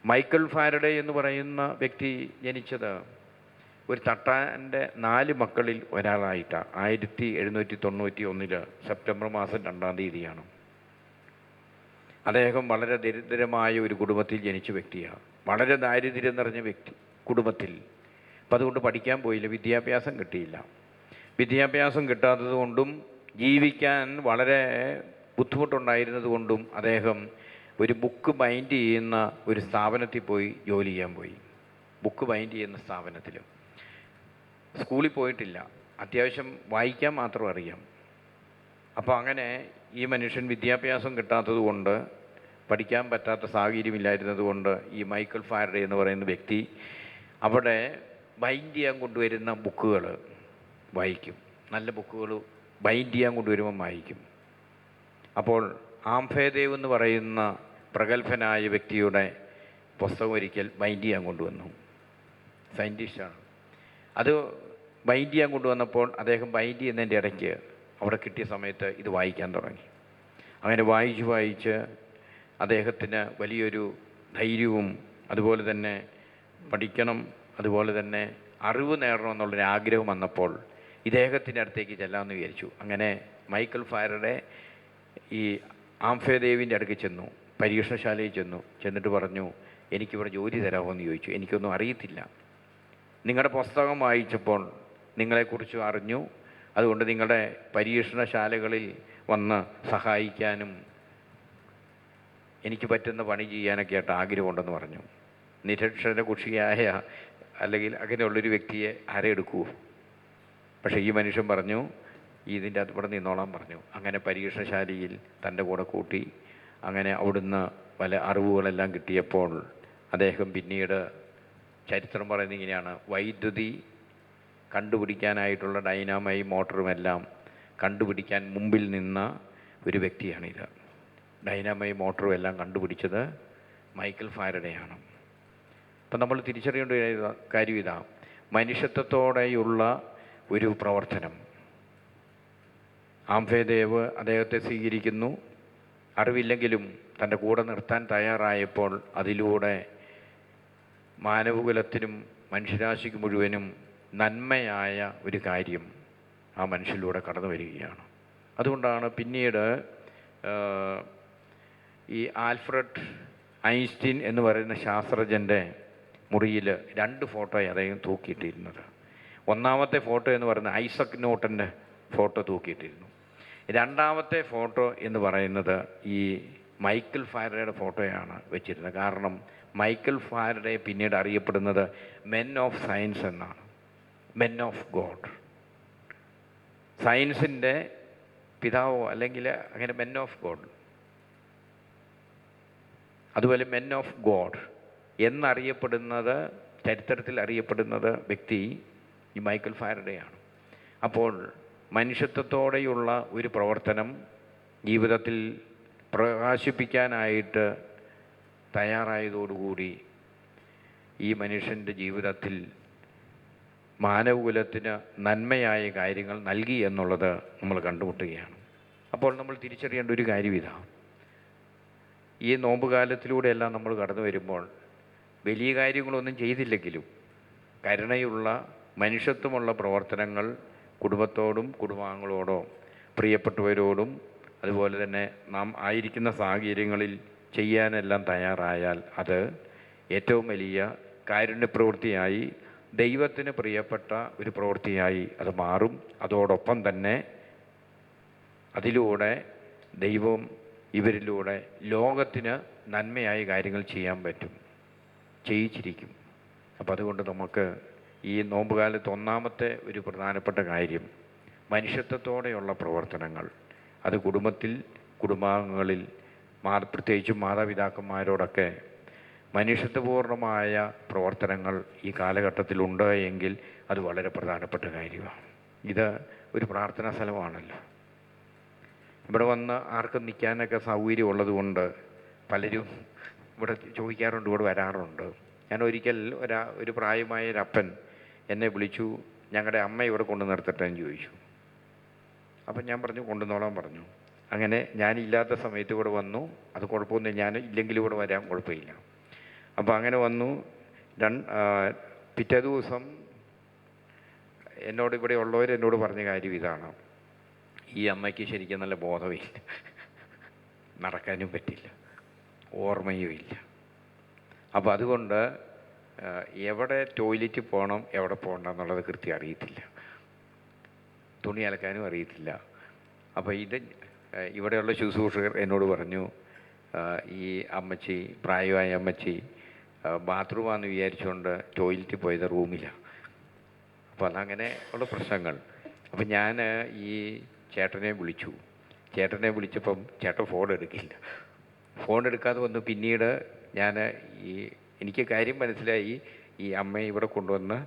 മൈക്കൽ ഫാരഡേ എന്ന് പറയുന്ന വ്യക്തി ജനിച്ചത് ഒരു തട്ടാൻ്റെ 4 മക്കളിൽ ഒരാളായിട്ടാണ്. 1791 സെപ്റ്റംബർ മാസം 2-ാം തീയതിയാണ്. അദ്ദേഹം വളരെ ദരിദ്രമായ ഒരു കുടുംബത്തിൽ ജനിച്ച വ്യക്തിയാണ്. വളരെ ദാരിദ്ര്യം നിറഞ്ഞ കുടുംബത്തിൽ. അപ്പം അതുകൊണ്ട് പഠിക്കാൻ പോയില്ല, വിദ്യാഭ്യാസം കിട്ടിയില്ല. വിദ്യാഭ്യാസം കിട്ടാത്തത് കൊണ്ടും ജീവിക്കാൻ വളരെ ബുദ്ധിമുട്ടുണ്ടായിരുന്നത് കൊണ്ടും അദ്ദേഹം ഒരു ബുക്ക് ബൈൻഡ് ചെയ്യുന്ന ഒരു സ്ഥാപനത്തിൽ പോയി ജോലി ചെയ്യാൻ പോയി. ബുക്ക് ബൈൻഡ് ചെയ്യുന്ന സ്ഥാപനത്തിൽ. സ്കൂളിൽ പോയിട്ടില്ല, അത്യാവശ്യം വായിക്കാൻ മാത്രം അറിയാം. അപ്പോൾ അങ്ങനെ ഈ മനുഷ്യൻ വിദ്യാഭ്യാസം കിട്ടാത്തത് കൊണ്ട്, പഠിക്കാൻ പറ്റാത്ത സാഹചര്യമില്ലായിരുന്നത് കൊണ്ട് ഈ മൈക്കൽ ഫാരഡേ എന്ന് പറയുന്ന വ്യക്തി അവിടെ ബൈൻഡ് ചെയ്യാൻ കൊണ്ടുവരുന്ന ബുക്കുകൾ വായിക്കും. നല്ല ബുക്കുകൾ ബൈൻഡ് ചെയ്യാൻ കൊണ്ടുവരുമ്പം വായിക്കും. അപ്പോൾ ആംഫേദേവ് എന്ന് പറയുന്ന പ്രഗത്ഭനായ വ്യക്തിയുടെ പുസ്തകം ഒരിക്കൽ ബൈൻഡ് ചെയ്യാൻ കൊണ്ടുവന്നു. സയൻറ്റിസ്റ്റാണ്. അത് ബൈൻഡ് ചെയ്യാൻ കൊണ്ടുവന്നപ്പോൾ അദ്ദേഹം ബൈൻഡ് ചെയ്യുന്നതിൻ്റെ ഇടയ്ക്ക് അവിടെ കിട്ടിയ സമയത്ത് ഇത് വായിക്കാൻ തുടങ്ങി. അങ്ങനെ വായിച്ച് അദ്ദേഹത്തിന് വലിയൊരു ധൈര്യവും അതുപോലെ തന്നെ പഠിക്കണം, അതുപോലെ തന്നെ അറിവ് നേടണമെന്നുള്ളൊരു ആഗ്രഹം വന്നപ്പോൾ ഇദ്ദേഹത്തിൻ്റെ അടുത്തേക്ക് ചെല്ലാമെന്ന് വിചാരിച്ചു. അങ്ങനെ മൈക്കൽ ഫാരഡേ ഈ ആംഫേദേവിൻ്റെ അടുക്ക് ചെന്നു, പരീക്ഷണശാലയിൽ ചെന്നിട്ട് പറഞ്ഞു, എനിക്കിവിടെ ജോലി തരാമോ എന്ന് ചോദിച്ചു. എനിക്കൊന്നും അറിയത്തില്ല, നിങ്ങളുടെ പുസ്തകം വായിച്ചപ്പോൾ നിങ്ങളെക്കുറിച്ച് അറിഞ്ഞു, അതുകൊണ്ട് നിങ്ങളുടെ പരീക്ഷണശാലകളിൽ വന്ന് സഹായിക്കാനും എനിക്ക് പറ്റുന്ന പണി ചെയ്യാനൊക്കെ ആയിട്ട് ആഗ്രഹമുണ്ടെന്ന് പറഞ്ഞു. നിരക്ഷര കുഷിയായ അല്ലെങ്കിൽ അങ്ങനെയുള്ളൊരു വ്യക്തിയെ ആരെടുക്കുമോ? പക്ഷേ ഈ മനുഷ്യൻ പറഞ്ഞു, ഇതിൻ്റെ അത് ഇവിടെ നിന്നോളാൻ പറഞ്ഞു. അങ്ങനെ പരീക്ഷണശാലയിൽ തൻ്റെ കൂടെ കൂട്ടി. അങ്ങനെ അവിടുന്ന് പല അറിവുകളെല്ലാം കിട്ടിയപ്പോൾ അദ്ദേഹം പിന്നീട് ചരിത്രം പറയുന്നത് ഇങ്ങനെയാണ്: വൈദ്യുതി കണ്ടുപിടിക്കാനായിട്ടുള്ള ഡൈനാമൈറ്റ് മോട്ടറുമെല്ലാം കണ്ടുപിടിക്കാൻ മുമ്പിൽ നിന്ന ഒരു വ്യക്തിയാണിത്. ഡൈനാമൈറ്റ് മോട്ടറും എല്ലാം കണ്ടുപിടിച്ചത് മൈക്കൽ ഫാരഡേയാണ്. അപ്പം നമ്മൾ തിരിച്ചറിയേണ്ട ഒരു കാര്യം ഇതാ: മനുഷ്യത്വത്തോടെയുള്ള ഒരു പ്രവർത്തനം. ആംഫേദേവ് അദ്ദേഹത്തെ സ്വീകരിക്കുന്നു. അറിവില്ലെങ്കിലും തൻ്റെ കൂടെ നിർത്താൻ തയ്യാറായപ്പോൾ അതിലൂടെ മാനവകുലത്തിനും മനുഷ്യരാശിക്ക് മുഴുവനും നന്മയായ ഒരു കാര്യം ആ മനുഷ്യരിലൂടെ കടന്നു വരികയാണ്. അതുകൊണ്ടാണ് പിന്നീട് ഈ ആൽഫ്രഡ് ഐൻസ്റ്റീൻ എന്ന് പറയുന്ന ശാസ്ത്രജ്ഞൻ്റെ മുറിയിൽ 2 ഫോട്ടോയെ അദ്ദേഹം തൂക്കിയിട്ടിരുന്നത്. ഒന്നാമത്തെ ഫോട്ടോ എന്ന് പറയുന്നത് ഐസക് ന്യൂട്ടൻ്റെ ഫോട്ടോ തൂക്കിയിട്ടിരുന്നു. രണ്ടാമത്തെ ഫോട്ടോ എന്ന് പറയുന്നത് ഈ മൈക്കൽ ഫാരഡേയുടെ ഫോട്ടോയാണ് വെച്ചിരുന്നത്. കാരണം മൈക്കൽ ഫാരഡേ പിന്നീട് അറിയപ്പെടുന്നത് മെൻ ഓഫ് സയൻസ് എന്നാണ്, മെൻ ഓഫ് ഗോഡ്. സയൻസിൻ്റെ പിതാവോ അല്ലെങ്കിൽ അങ്ങനെ മെൻ ഓഫ് ഗോഡ്, അതുപോലെ മെൻ ഓഫ് ഗോഡ് എന്നറിയപ്പെടുന്നത്, ചരിത്രത്തിൽ അറിയപ്പെടുന്നത് വ്യക്തി ഈ മൈക്കൽ ഫാരഡേയാണ്. അപ്പോൾ മനുഷ്യത്വത്തോടെയുള്ള ഒരു പ്രവർത്തനം ജീവിതത്തിൽ പ്രകാശിപ്പിക്കാനായിട്ട് തയ്യാറായതോടുകൂടി ഈ മനുഷ്യൻ്റെ ജീവിതത്തിൽ മാനവകുലത്തിന് നന്മയായ കാര്യങ്ങൾ നൽകി എന്നുള്ളത് നമ്മൾ കണ്ടുമുട്ടുകയാണ്. അപ്പോൾ നമ്മൾ തിരിച്ചറിയേണ്ട ഒരു കാര്യം ഇതാണ്, ഈ നോമ്പുകാലത്തിലൂടെയെല്ലാം നമ്മൾ കടന്നു വരുമ്പോൾ വലിയ കാര്യങ്ങളൊന്നും ചെയ്തില്ലെങ്കിലും കരുണയുള്ള മനുഷ്യത്വമുള്ള പ്രവർത്തനങ്ങൾ കുടുംബത്തോടും കുടുംബാംഗങ്ങളോടും പ്രിയപ്പെട്ടവരോടും അതുപോലെ തന്നെ നാം ആയിരിക്കുന്ന സാഹചര്യങ്ങളിൽ ചെയ്യാനെല്ലാം തയ്യാറായാൽ അത് ഏറ്റവും വലിയ കാരുണ്യപ്രവൃത്തിയായി, ദൈവത്തിന് പ്രിയപ്പെട്ട ഒരു പ്രവൃത്തിയായി അത് മാറും. അതോടൊപ്പം തന്നെ അതിലൂടെ ദൈവം ഇവരിലൂടെ ലോകത്തിന് നന്മയായ കാര്യങ്ങൾ ചെയ്യാൻ പറ്റും, ചെയ്യിച്ചിരിക്കും. അപ്പം അതുകൊണ്ട് നമുക്ക് ഈ നോമ്പുകാലത്ത് ഒന്നാമത്തെ ഒരു പ്രധാനപ്പെട്ട കാര്യം മനുഷ്യത്വത്തോടെയുള്ള പ്രവർത്തനങ്ങൾ, അത് കുടുംബത്തിൽ കുടുംബാംഗങ്ങളിൽ പ്രത്യേകിച്ചും മാതാപിതാക്കന്മാരോടൊക്കെ മനുഷ്യത്വപൂർണമായ പ്രവർത്തനങ്ങൾ ഈ കാലഘട്ടത്തിലുണ്ട് എങ്കിൽ അത് വളരെ പ്രധാനപ്പെട്ട കാര്യമാണ്. ഇത് ഒരു പ്രാർത്ഥനാ സ്ഥലമാണല്ലോ. ഇവിടെ വന്ന് ആർക്കും നിൽക്കാനൊക്കെ സൗകര്യമുള്ളത് കൊണ്ട് പലരും ഇവിടെ ചോദിക്കാറുണ്ട്, ഇവിടെ വരാറുണ്ട്. ഞാൻ ഒരിക്കൽ ഒരു പ്രായമായ ഒരപ്പൻ എന്നെ വിളിച്ചു, ഞങ്ങളുടെ അമ്മ ഇവിടെ കൊണ്ടു നിർത്തട്ടെ എന്ന് ചോദിച്ചു. അപ്പം ഞാൻ പറഞ്ഞു കൊണ്ടുവന്നോളാൻ പറഞ്ഞു. അങ്ങനെ ഞാനില്ലാത്ത സമയത്ത് ഇവിടെ വന്നു. അത് കുഴപ്പമൊന്നും, ഞാൻ ഇല്ലെങ്കിലും ഇവിടെ വരാൻ കുഴപ്പമില്ല. അപ്പോൾ അങ്ങനെ വന്നു. പിറ്റേ ദിവസം എന്നോട് ഇവിടെ ഉള്ളവർ എന്നോട് പറഞ്ഞ കാര്യം ഇതാണ്, ഈ അമ്മയ്ക്ക് ശരിക്കും നല്ല ബോധമില്ല, നടക്കാനും പറ്റില്ല, ഓർമ്മയും ഇല്ല. അപ്പോൾ അതുകൊണ്ട് എവിടെ ടോയ്ലറ്റിൽ പോകണം എവിടെ പോകണം എന്നുള്ളത് കൃത്യം അറിയത്തില്ല, തുണി അലക്കാനും അറിയത്തില്ല. അപ്പോൾ ഇവിടെയുള്ള ശുശ്രൂഷകർ എന്നോട് പറഞ്ഞു, ഈ അമ്മച്ചി, പ്രായമായ അമ്മച്ചി ബാത്റൂമാണെന്ന് വിചാരിച്ചുകൊണ്ട് ടോയ്ലറ്റിൽ പോയത് റൂമിലാണ്. അപ്പോൾ അതങ്ങനെ ഉള്ള പ്രശ്നങ്ങൾ. അപ്പം ഞാൻ ഈ ചേട്ടനെ വിളിച്ചു. ചേട്ടനെ വിളിച്ചപ്പം ചേട്ടൻ ഫോൺ എടുക്കില്ല. ഫോൺ എടുക്കാതെ വന്നു. പിന്നീട് എനിക്ക് കാര്യം മനസ്സിലായി, ഈ അമ്മയെ ഇവിടെ കൊണ്ടുവന്ന്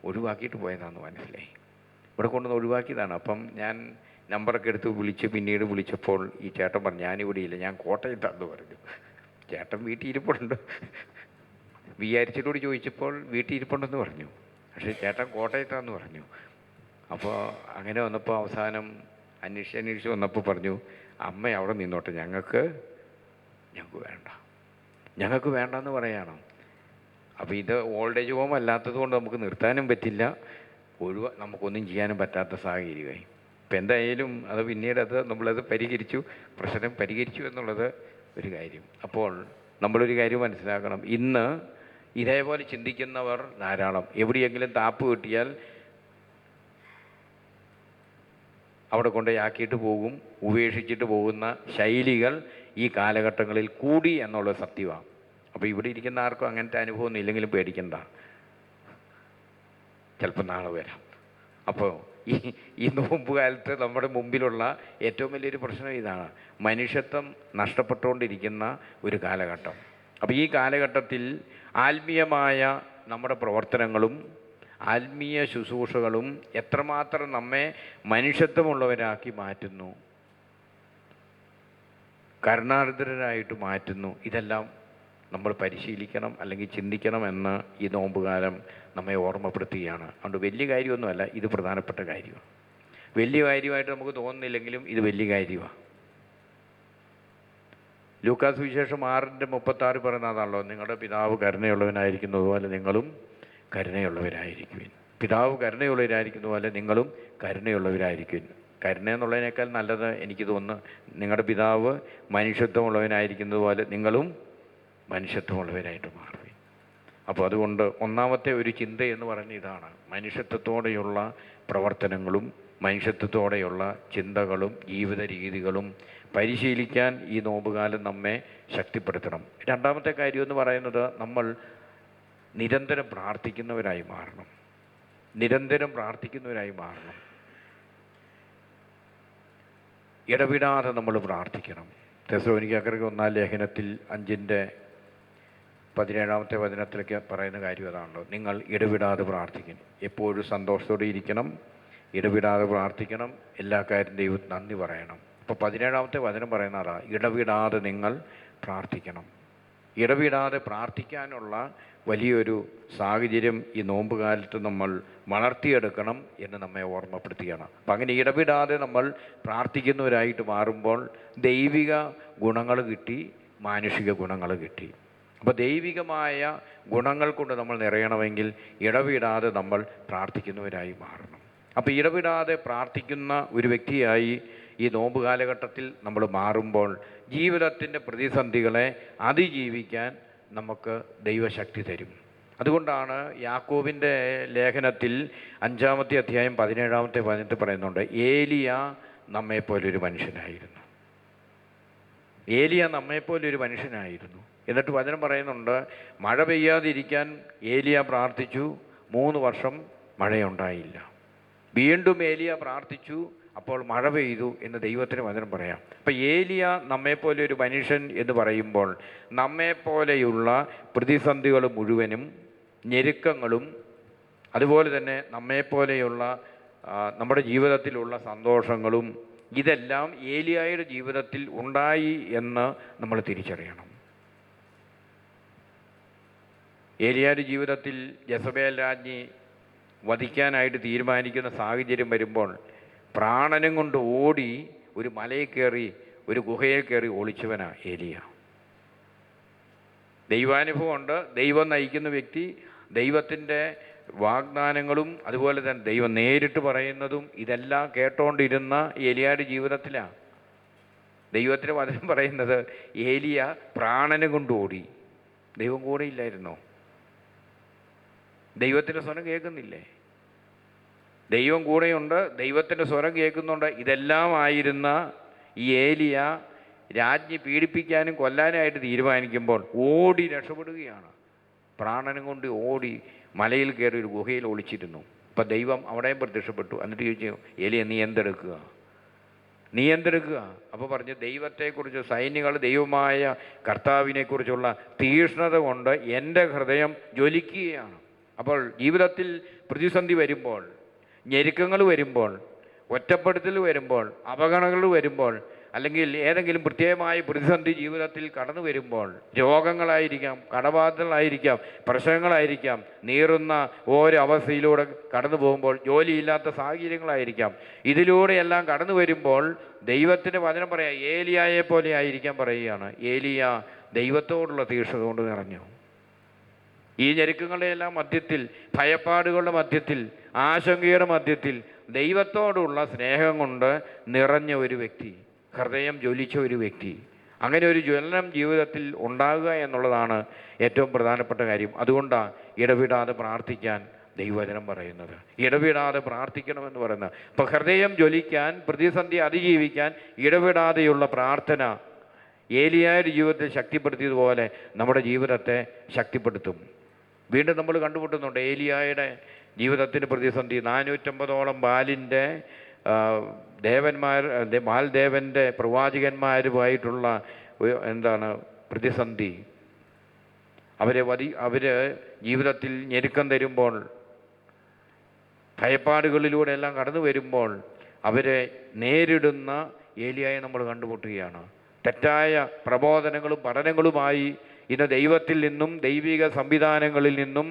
ഒഴിവാക്കിയിട്ട് പോയതാണെന്ന് മനസ്സിലായി. ഇവിടെ കൊണ്ടുവന്ന് ഒഴിവാക്കിയതാണ്. അപ്പം ഞാൻ നമ്പറൊക്കെ എടുത്ത് പിന്നീട് വിളിച്ചപ്പോൾ ഈ ചേട്ടൻ പറഞ്ഞു, ഞാനിവിടെ ഇല്ല, ഞാൻ കോട്ടയത്താണെന്ന് പറഞ്ഞു. ചേട്ടൻ വീട്ടിൽ ഇരിപ്പുണ്ട്. വിചാരിച്ചിട്ടോട് ചോദിച്ചപ്പോൾ വീട്ടിൽ ഇരിപ്പുണ്ടെന്ന് പറഞ്ഞു. പക്ഷേ ചേട്ടൻ കോട്ടയത്താണെന്ന് പറഞ്ഞു. അപ്പോൾ അങ്ങനെ വന്നപ്പോൾ അവസാനം അന്വേഷിച്ച് വന്നപ്പോൾ പറഞ്ഞു, അമ്മ അവിടെ നിന്നോട്ടെ, ഞങ്ങൾക്ക് വേണ്ടെന്ന് പറയണം. അപ്പോൾ ഇത് ഓൾഡ് ഏജ് ഹോം അല്ലാത്തത് കൊണ്ട് നമുക്ക് നിർത്താനും പറ്റില്ല, നമുക്കൊന്നും ചെയ്യാനും പറ്റാത്ത സാഹചര്യമായി. ഇപ്പം എന്തായാലും അത് പിന്നീട് നമ്മളത് പ്രശ്നം പരിഹരിച്ചു എന്നുള്ളത് ഒരു കാര്യം. അപ്പോൾ നമ്മളൊരു കാര്യം മനസ്സിലാക്കണം, ഇന്ന് ഇതേപോലെ ചിന്തിക്കുന്നവർ ധാരാളം. എവിടെയെങ്കിലും താപ്പ് കിട്ടിയാൽ അവിടെ കൊണ്ടുപോയാക്കിയിട്ട് പോകും, ഉപേക്ഷിച്ചിട്ട് പോകുന്ന ശൈലികൾ ഈ കാലഘട്ടങ്ങളിൽ കൂടി എന്നുള്ളത് സത്യമാണ്. അപ്പോൾ ഇവിടെ ഇരിക്കുന്ന ആർക്കും അങ്ങനത്തെ അനുഭവമൊന്നും ഇല്ലെങ്കിലും പേടിക്കണ്ട, ചിലപ്പോൾ നാളെ വരാം. അപ്പോൾ ഈ നോമ്പ് കാലത്ത് നമ്മുടെ മുമ്പിലുള്ള ഏറ്റവും വലിയൊരു പ്രശ്നം ഇതാണ്, മനുഷ്യത്വം നഷ്ടപ്പെട്ടുകൊണ്ടിരിക്കുന്ന ഒരു കാലഘട്ടം. അപ്പോൾ ഈ കാലഘട്ടത്തിൽ ആത്മീയമായ നമ്മുടെ പ്രവർത്തനങ്ങളും ആത്മീയ ശുശ്രൂഷകളും എത്രമാത്രം നമ്മെ മനുഷ്യത്വമുള്ളവരാക്കി മാറ്റുന്നു, കരുണാർദ്രരായിട്ട് മാറ്റുന്നു, ഇതെല്ലാം നമ്മൾ പരിശീലിക്കണം, അല്ലെങ്കിൽ ചിന്തിക്കണം എന്ന് ഈ നോമ്പുകാലം നമ്മെ ഓർമ്മപ്പെടുത്തുകയാണ്. അതുകൊണ്ട് വലിയ കാര്യമൊന്നുമല്ല, ഇത് പ്രധാനപ്പെട്ട കാര്യമാണ്. വലിയ കാര്യമായിട്ട് നമുക്ക് തോന്നുന്നില്ലെങ്കിലും ഇത് വലിയ കാര്യമാണ്. ലൂക്കാസ് സുവിശേഷം 6:36 പറയുന്നതാണല്ലോ, നിങ്ങളുടെ പിതാവ് കരുണയുള്ളവനായിരിക്കുന്നത് പോലെ നിങ്ങളും കരുണയുള്ളവരായിരിക്കുവിൻ. പിതാവ് കരുണയുള്ളവരായിരിക്കുന്ന പോലെ നിങ്ങളും കരുണയുള്ളവരായിരിക്കുവിൻ. കരുണ എന്നുള്ളതിനേക്കാൾ നല്ലത് എനിക്ക് തോന്നുന്നു, നിങ്ങളുടെ പിതാവ് മനുഷ്യത്വമുള്ളവനായിരിക്കുന്നത് പോലെ നിങ്ങളും മനുഷ്യത്വമുള്ളവരായിട്ട് മാറുവിൻ. അപ്പോൾ അതുകൊണ്ട് ഒന്നാമത്തെ ഒരു ചിന്ത എന്ന് പറഞ്ഞ ഇതാണ്, മനുഷ്യത്വത്തോടെയുള്ള പ്രവർത്തനങ്ങളും മനുഷ്യത്വത്തോടെയുള്ള ചിന്തകളും ജീവിത രീതികളും പരിശീലിക്കാൻ ഈ നോമ്പുകാലം നമ്മെ ശക്തിപ്പെടുത്തണം. രണ്ടാമത്തെ കാര്യം എന്ന് പറയുന്നത്, നമ്മൾ നിരന്തരം പ്രാർത്ഥിക്കുന്നവരായി മാറണം. ഇടവിടാതെ നമ്മൾ പ്രാർത്ഥിക്കണം. തെസ്സലോനിക്കർക്ക് 1-ാം ലേഖനത്തിൽ 5:17 വചനത്തിലൊക്കെ പറയുന്ന കാര്യം അതാണല്ലോ, നിങ്ങൾ ഇടവിടാതെ പ്രാർത്ഥിക്കണം, എപ്പോഴും സന്തോഷത്തോടെ ഇരിക്കണം, ഇടവിടാതെ പ്രാർത്ഥിക്കണം, എല്ലാ കാര്യം ദൈവത്തിന് നന്ദി പറയണം. അപ്പോൾ 17 വചനം പറയുന്ന അതാ, ഇടവിടാതെ നിങ്ങൾ പ്രാർത്ഥിക്കണം. ഇടവിടാതെ പ്രാർത്ഥിക്കാനുള്ള വലിയൊരു സാഹചര്യം ഈ നോമ്പ് കാലത്ത് നമ്മൾ വളർത്തിയെടുക്കണം എന്ന് നമ്മെ ഓർമ്മപ്പെടുത്തുകയാണ്. അപ്പം അങ്ങനെ ഇടപെടാതെ നമ്മൾ പ്രാർത്ഥിക്കുന്നവരായിട്ട് മാറുമ്പോൾ ദൈവിക ഗുണങ്ങൾ കിട്ടി, മാനുഷിക ഗുണങ്ങൾ കിട്ടി. അപ്പോൾ ദൈവികമായ ഗുണങ്ങൾ കൊണ്ട് നമ്മൾ നിറയണമെങ്കിൽ ഇടവിടാതെ നമ്മൾ പ്രാർത്ഥിക്കുന്നവരായി മാറണം. അപ്പോൾ ഇടവിടാതെ പ്രാർത്ഥിക്കുന്ന ഒരു വ്യക്തിയായി ഈ നോമ്പ് കാലഘട്ടത്തിൽ നമ്മൾ മാറുമ്പോൾ ജീവിതത്തിൻ്റെ പ്രതിസന്ധികളെ അതിജീവിക്കാൻ നമുക്ക് ദൈവശക്തി തരും. അതുകൊണ്ടാണ് യാക്കോബിൻ്റെ ലേഖനത്തിൽ 5-ാമത്തെ അധ്യായം 17-ാമത്തെ വചനത്തിൽ പറയുന്നുണ്ട്, ഏലിയ നമ്മെപ്പോലൊരു മനുഷ്യനായിരുന്നു. ഏലിയ നമ്മെപ്പോലൊരു മനുഷ്യനായിരുന്നു. എന്നിട്ട് വചനം പറയുന്നുണ്ട്, മഴ പെയ്യാതിരിക്കാൻ ഏലിയ പ്രാർത്ഥിച്ചു, 3 വർഷം മഴയുണ്ടായില്ല. വീണ്ടും ഏലിയ പ്രാർത്ഥിച്ചു, അപ്പോൾ മഴ പെയ്തു എന്ന് ദൈവത്തിന് വചനം പറയാം. അപ്പം ഏലിയ നമ്മെപ്പോലെ ഒരു മനുഷ്യൻ എന്ന് പറയുമ്പോൾ നമ്മെപ്പോലെയുള്ള പ്രതിസന്ധികൾ മുഴുവനും ഞെരുക്കങ്ങളും അതുപോലെ തന്നെ നമ്മെപ്പോലെയുള്ള നമ്മുടെ ജീവിതത്തിലുള്ള സന്തോഷങ്ങളും ഇതെല്ലാം ഏലിയായുടെ ജീവിതത്തിൽ ഉണ്ടായി എന്ന് നമ്മൾ തിരിച്ചറിയണം. ഏലിയായുടെ ജീവിതത്തിൽ ജെസബേൽ രാജ്ഞി വധിക്കാനായിട്ട് തീരുമാനിക്കുന്ന സാഹചര്യം വരുമ്പോൾ പ്രാണനും കൊണ്ട് ഓടി ഒരു മലയിൽ കയറി, ഒരു ഗുഹയിൽ കയറി ഒളിച്ചവനാണ് ഏലിയ. ദൈവാനുഭവമുണ്ട്, ദൈവം നയിക്കുന്ന വ്യക്തി, ദൈവത്തിൻ്റെ വാഗ്ദാനങ്ങളും അതുപോലെ തന്നെ ദൈവം നേരിട്ട് പറയുന്നതും ഇതെല്ലാം കേട്ടോണ്ടിരുന്ന ഏലിയായുടെ ജീവിതത്തിലാണ് ദൈവത്തിൻ്റെ വചനം പറയുന്നത് ഏലിയ പ്രാണനും കൊണ്ട് ഓടി. ദൈവം കൂടെ ഇല്ലായിരുന്നോ? ദൈവത്തിൻ്റെ സ്വരം കേൾക്കുന്നില്ലേ? ദൈവം കൂടെയുണ്ട്, ദൈവത്തിൻ്റെ സ്വരം കേൾക്കുന്നുണ്ട്. ഇതെല്ലാം ആയിരുന്ന ഈ ഏലിയ രാജ്ഞി പീഡിപ്പിക്കാനും കൊല്ലാനായിട്ട് തീരുമാനിക്കുമ്പോൾ ഓടി രക്ഷപ്പെടുകയാണ്. പ്രാണനും കൊണ്ട് ഓടി മലയിൽ കയറി ഒരു ഗുഹയിൽ ഒളിച്ചിരുന്നു. അപ്പം ദൈവം അവിടെയും പ്രത്യക്ഷപ്പെട്ടു. എന്നിട്ട് ചോദിച്ചു, ഏലിയ നീ എന്തെടുക്കുക? അപ്പോൾ പറഞ്ഞു, ദൈവത്തെക്കുറിച്ച്, സൈന്യങ്ങൾ ദൈവമായ കർത്താവിനെക്കുറിച്ചുള്ള തീക്ഷ്ണത കൊണ്ട് എൻ്റെ ഹൃദയം ജ്വലിക്കുകയാണ്. അപ്പോൾ ജീവിതത്തിൽ പ്രതിസന്ധി വരുമ്പോൾ, ഞെരുക്കങ്ങൾ വരുമ്പോൾ, ഒറ്റപ്പെടുത്തൽ വരുമ്പോൾ, അപകടങ്ങൾ വരുമ്പോൾ, അല്ലെങ്കിൽ ഏതെങ്കിലും പ്രത്യേകമായ പ്രതിസന്ധി ജീവിതത്തിൽ കടന്നു വരുമ്പോൾ, രോഗങ്ങളായിരിക്കാം, കടബാധ്യതകളായിരിക്കാം, പ്രശ്നങ്ങളായിരിക്കാം, നീറുന്ന ഓരോ അവസ്ഥയിലൂടെ കടന്നു പോകുമ്പോൾ, ജോലിയില്ലാത്ത സാഹചര്യങ്ങളായിരിക്കാം, ഇതിലൂടെയെല്ലാം കടന്നു വരുമ്പോൾ ദൈവത്തിൻ്റെ വചനം പറയാം, ഏലിയായെ പോലെ ആയിരിക്കാൻ പറയുകയാണ്. ഏലിയ ദൈവത്തോടുള്ള തീക്ഷ്ണത കൊണ്ട് നിറഞ്ഞു. ഈ ഞെരുക്കങ്ങളുടെ എല്ലാം മധ്യത്തിൽ, ഭയപ്പാടുകളുടെ മധ്യത്തിൽ, ആശങ്കയുടെ മധ്യത്തിൽ ദൈവത്തോടുള്ള സ്നേഹം കൊണ്ട് നിറഞ്ഞ ഒരു വ്യക്തി, ഹൃദയം ജ്വലിച്ച ഒരു വ്യക്തി. അങ്ങനെ ഒരു ജ്വലനം ജീവിതത്തിൽ ഉണ്ടാകുക എന്നുള്ളതാണ് ഏറ്റവും പ്രധാനപ്പെട്ട കാര്യം. അതുകൊണ്ടാണ് ഇടവിടാതെ പ്രാർത്ഥിക്കാൻ ദൈവവചനം പറയുന്നത്. ഇടവിടാതെ പ്രാർത്ഥിക്കണമെന്ന് പറയുന്നത്. അപ്പോൾ ഹൃദയം ജ്വലിക്കാൻ, പ്രതിസന്ധി അതിജീവിക്കാൻ ഇടവിടാതെയുള്ള പ്രാർത്ഥന ഏലിയായുടെ ജീവിതത്തെ ശക്തിപ്പെടുത്തിയതുപോലെ നമ്മുടെ ജീവിതത്തെ ശക്തിപ്പെടുത്തും. വീണ്ടും നമ്മൾ കണ്ടുമുട്ടുന്നുണ്ട് ഏലിയായുടെ ജീവിതത്തിന് പ്രതിസന്ധി. 450ഓളം ബാലിൻ്റെ ബാൽദേവൻ്റെ പ്രവാചകന്മാരുമായിട്ടുള്ള പ്രതിസന്ധി. അവർ ജീവിതത്തിൽ ഞെരുക്കം തരുമ്പോൾ, ഭയപ്പാടുകളിലൂടെ എല്ലാം കടന്നു വരുമ്പോൾ അവരെ നേരിടുന്ന ഏലിയായെ നമ്മൾ കണ്ടുമുട്ടുകയാണ്. തെറ്റായ പ്രബോധനങ്ങളും പഠനങ്ങളുമായി ഇന്ന് ദൈവത്തിൽ നിന്നും, ദൈവിക സംവിധാനങ്ങളിൽ നിന്നും,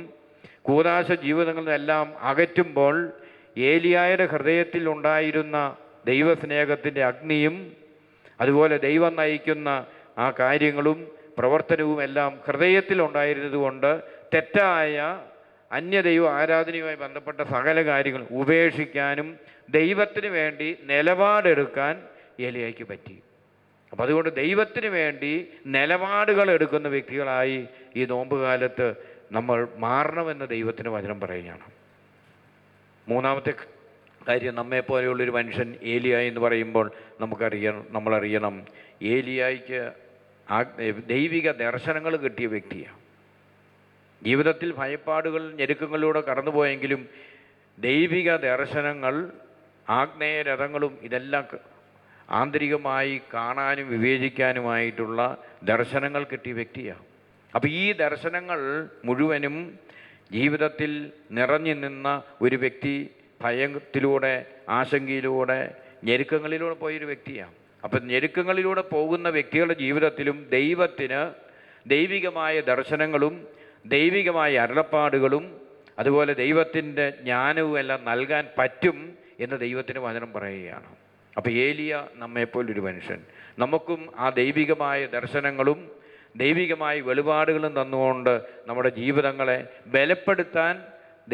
കൂദാശ ജീവിതങ്ങളിൽ നിന്നെല്ലാം അകറ്റുമ്പോൾ ഏലിയായുടെ ഹൃദയത്തിൽ ഉണ്ടായിരുന്ന ദൈവസ്നേഹത്തിൻ്റെ അഗ്നിയും അതുപോലെ ദൈവം നയിക്കുന്ന ആ കാര്യങ്ങളും പ്രവർത്തനവും എല്ലാം ഹൃദയത്തിൽ ഉണ്ടായിരുന്നത് കൊണ്ട് തെറ്റായ അന്യദൈവ ആരാധനയുമായി ബന്ധപ്പെട്ട സകല കാര്യങ്ങൾ ഉപേക്ഷിക്കാനും ദൈവത്തിന് വേണ്ടി നിലപാടെടുക്കാൻ ഏലിയായ്ക്ക് പറ്റി. അപ്പം അതുകൊണ്ട് ദൈവത്തിന് വേണ്ടി നിലപാടുകൾ എടുക്കുന്ന വ്യക്തികളായി ഈ നോമ്പ് കാലത്ത് നമ്മൾ മാറണമെന്ന് ദൈവത്തിന് വചനം പറയുകയാണ്. മൂന്നാമത്തെ കാര്യം, നമ്മെപ്പോലെയുള്ളൊരു മനുഷ്യൻ ഏലിയ എന്ന് പറയുമ്പോൾ നമ്മളറിയണം ഏലിയായ്ക്ക് ദൈവിക ദർശനങ്ങൾ കിട്ടിയ വ്യക്തിയാണ്. ജീവിതത്തിൽ ഭയപ്പാടുകൾ, ഞെരുക്കങ്ങളിലൂടെ കടന്നുപോയെങ്കിലും ദൈവിക ദർശനങ്ങൾ, ആഗ്നേയ രഥങ്ങളും ഇതെല്ലാം ആന്തരികമായി കാണാനും വിവേചിക്കാനുമായിട്ടുള്ള ദർശനങ്ങൾ കിട്ടിയ വ്യക്തിയാണ്. അപ്പോൾ ഈ ദർശനങ്ങൾ മുഴുവനും ജീവിതത്തിൽ നിറഞ്ഞു നിന്ന ഒരു വ്യക്തി, ഭയത്തിലൂടെ, ആശങ്കയിലൂടെ, ഞെരുക്കങ്ങളിലൂടെ പോയൊരു വ്യക്തിയാണ്. അപ്പം ഞെരുക്കങ്ങളിലൂടെ പോകുന്ന വ്യക്തികളുടെ ജീവിതത്തിലും ദൈവത്തിന് ദൈവികമായ ദർശനങ്ങളും ദൈവികമായ അരുളപ്പാടുകളും അതുപോലെ ദൈവത്തിൻ്റെ ജ്ഞാനവും എല്ലാം നൽകാൻ പറ്റും എന്ന് ദൈവത്തിന് വചനം പറയുകയാണ്. അപ്പോൾ ഏലിയ നമ്മെപ്പോലൊരു മനുഷ്യൻ, നമുക്കും ആ ദൈവികമായ ദർശനങ്ങളും ദൈവികമായ വെളിപാടുകളും തന്നുകൊണ്ട് നമ്മുടെ ജീവിതങ്ങളെ ബലപ്പെടുത്താൻ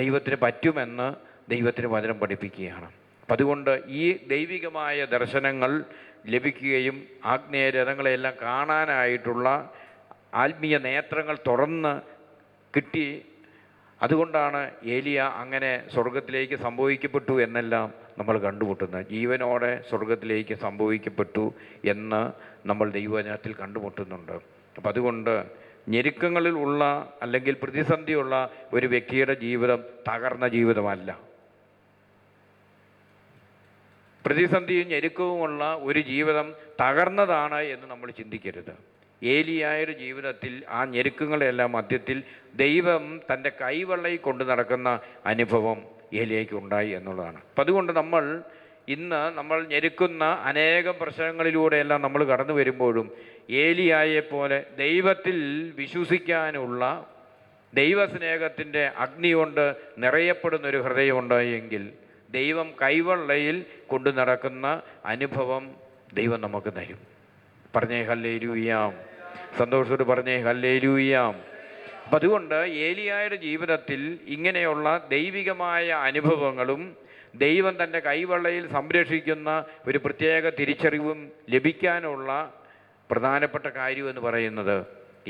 ദൈവത്തിന് പറ്റുമെന്ന് ദൈവത്തിന് വചനം പഠിപ്പിക്കുകയാണ്. അപ്പം അതുകൊണ്ട് ഈ ദൈവികമായ ദർശനങ്ങൾ ലഭിക്കുകയും ആഗ്നേയ രഥങ്ങളെല്ലാം കാണാനായിട്ടുള്ള ആത്മീയ നേത്രങ്ങൾ തുറന്ന് കിട്ടി. അതുകൊണ്ടാണ് ഏലിയ അങ്ങനെ സ്വർഗത്തിലേക്ക് സംഭവിക്കപ്പെട്ടു എന്നെല്ലാം നമ്മൾ കണ്ടുമുട്ടുന്നത്. ജീവനോടെ സ്വർഗത്തിലേക്ക് സംഭവിക്കപ്പെട്ടു എന്ന് നമ്മൾ ദൈവവചനത്തിൽ കണ്ടുമുട്ടുന്നുണ്ട്. അപ്പം അതുകൊണ്ട് ഞെരുക്കങ്ങളിൽ ഉള്ള അല്ലെങ്കിൽ പ്രതിസന്ധിയുള്ള ഒരു വ്യക്തിയുടെ ജീവിതം തകർന്ന ജീവിതമല്ല. പ്രതിസന്ധിയും ഞെരുക്കവുമുള്ള ഒരു ജീവിതം തകർന്നതാണ് എന്ന് നമ്മൾ ചിന്തിക്കരുത്. ഏലിയായുടെ ജീവിതത്തിൽ ആ ഞെരുക്കങ്ങളെല്ലാം മധ്യത്തിൽ ദൈവം തൻ്റെ കൈവെള്ളയിൽ കൊണ്ട് നടക്കുന്ന അനുഭവം ഏലിയയ്ക്ക് ഉണ്ടായി എന്നുള്ളതാണ്. അപ്പം അതുകൊണ്ട് ഇന്ന് നമ്മൾ ഞെരുക്കുന്ന അനേകം പ്രശ്നങ്ങളിലൂടെയെല്ലാം നമ്മൾ കടന്നു വരുമ്പോഴും ഏലിയായെപ്പോലെ ദൈവത്തിൽ വിശ്വസിക്കാനുള്ള ദൈവസ്നേഹത്തിൻ്റെ അഗ്നി കൊണ്ട് നിറയപ്പെടുന്നൊരു ഹൃദയമുണ്ടായെങ്കിൽ ദൈവം കൈവെള്ളയിൽ കൊണ്ടു നടക്കുന്ന അനുഭവം ദൈവം നമുക്ക് തരും. പറഞ്ഞേ ഹല്ലേലൂയാം. സന്തോഷത്തോട് പറഞ്ഞേ ഹല്ലേലൂയാം. അപ്പം അതുകൊണ്ട് ഏലിയായുടെ ജീവിതത്തിൽ ഇങ്ങനെയുള്ള ദൈവികമായ അനുഭവങ്ങളും ദൈവം തൻ്റെ കൈവെള്ളയിൽ സംരക്ഷിക്കുന്ന ഒരു പ്രത്യേക തിരിച്ചറിവും ലഭിക്കാനുള്ള പ്രധാനപ്പെട്ട കാര്യമെന്ന് പറയുന്നത്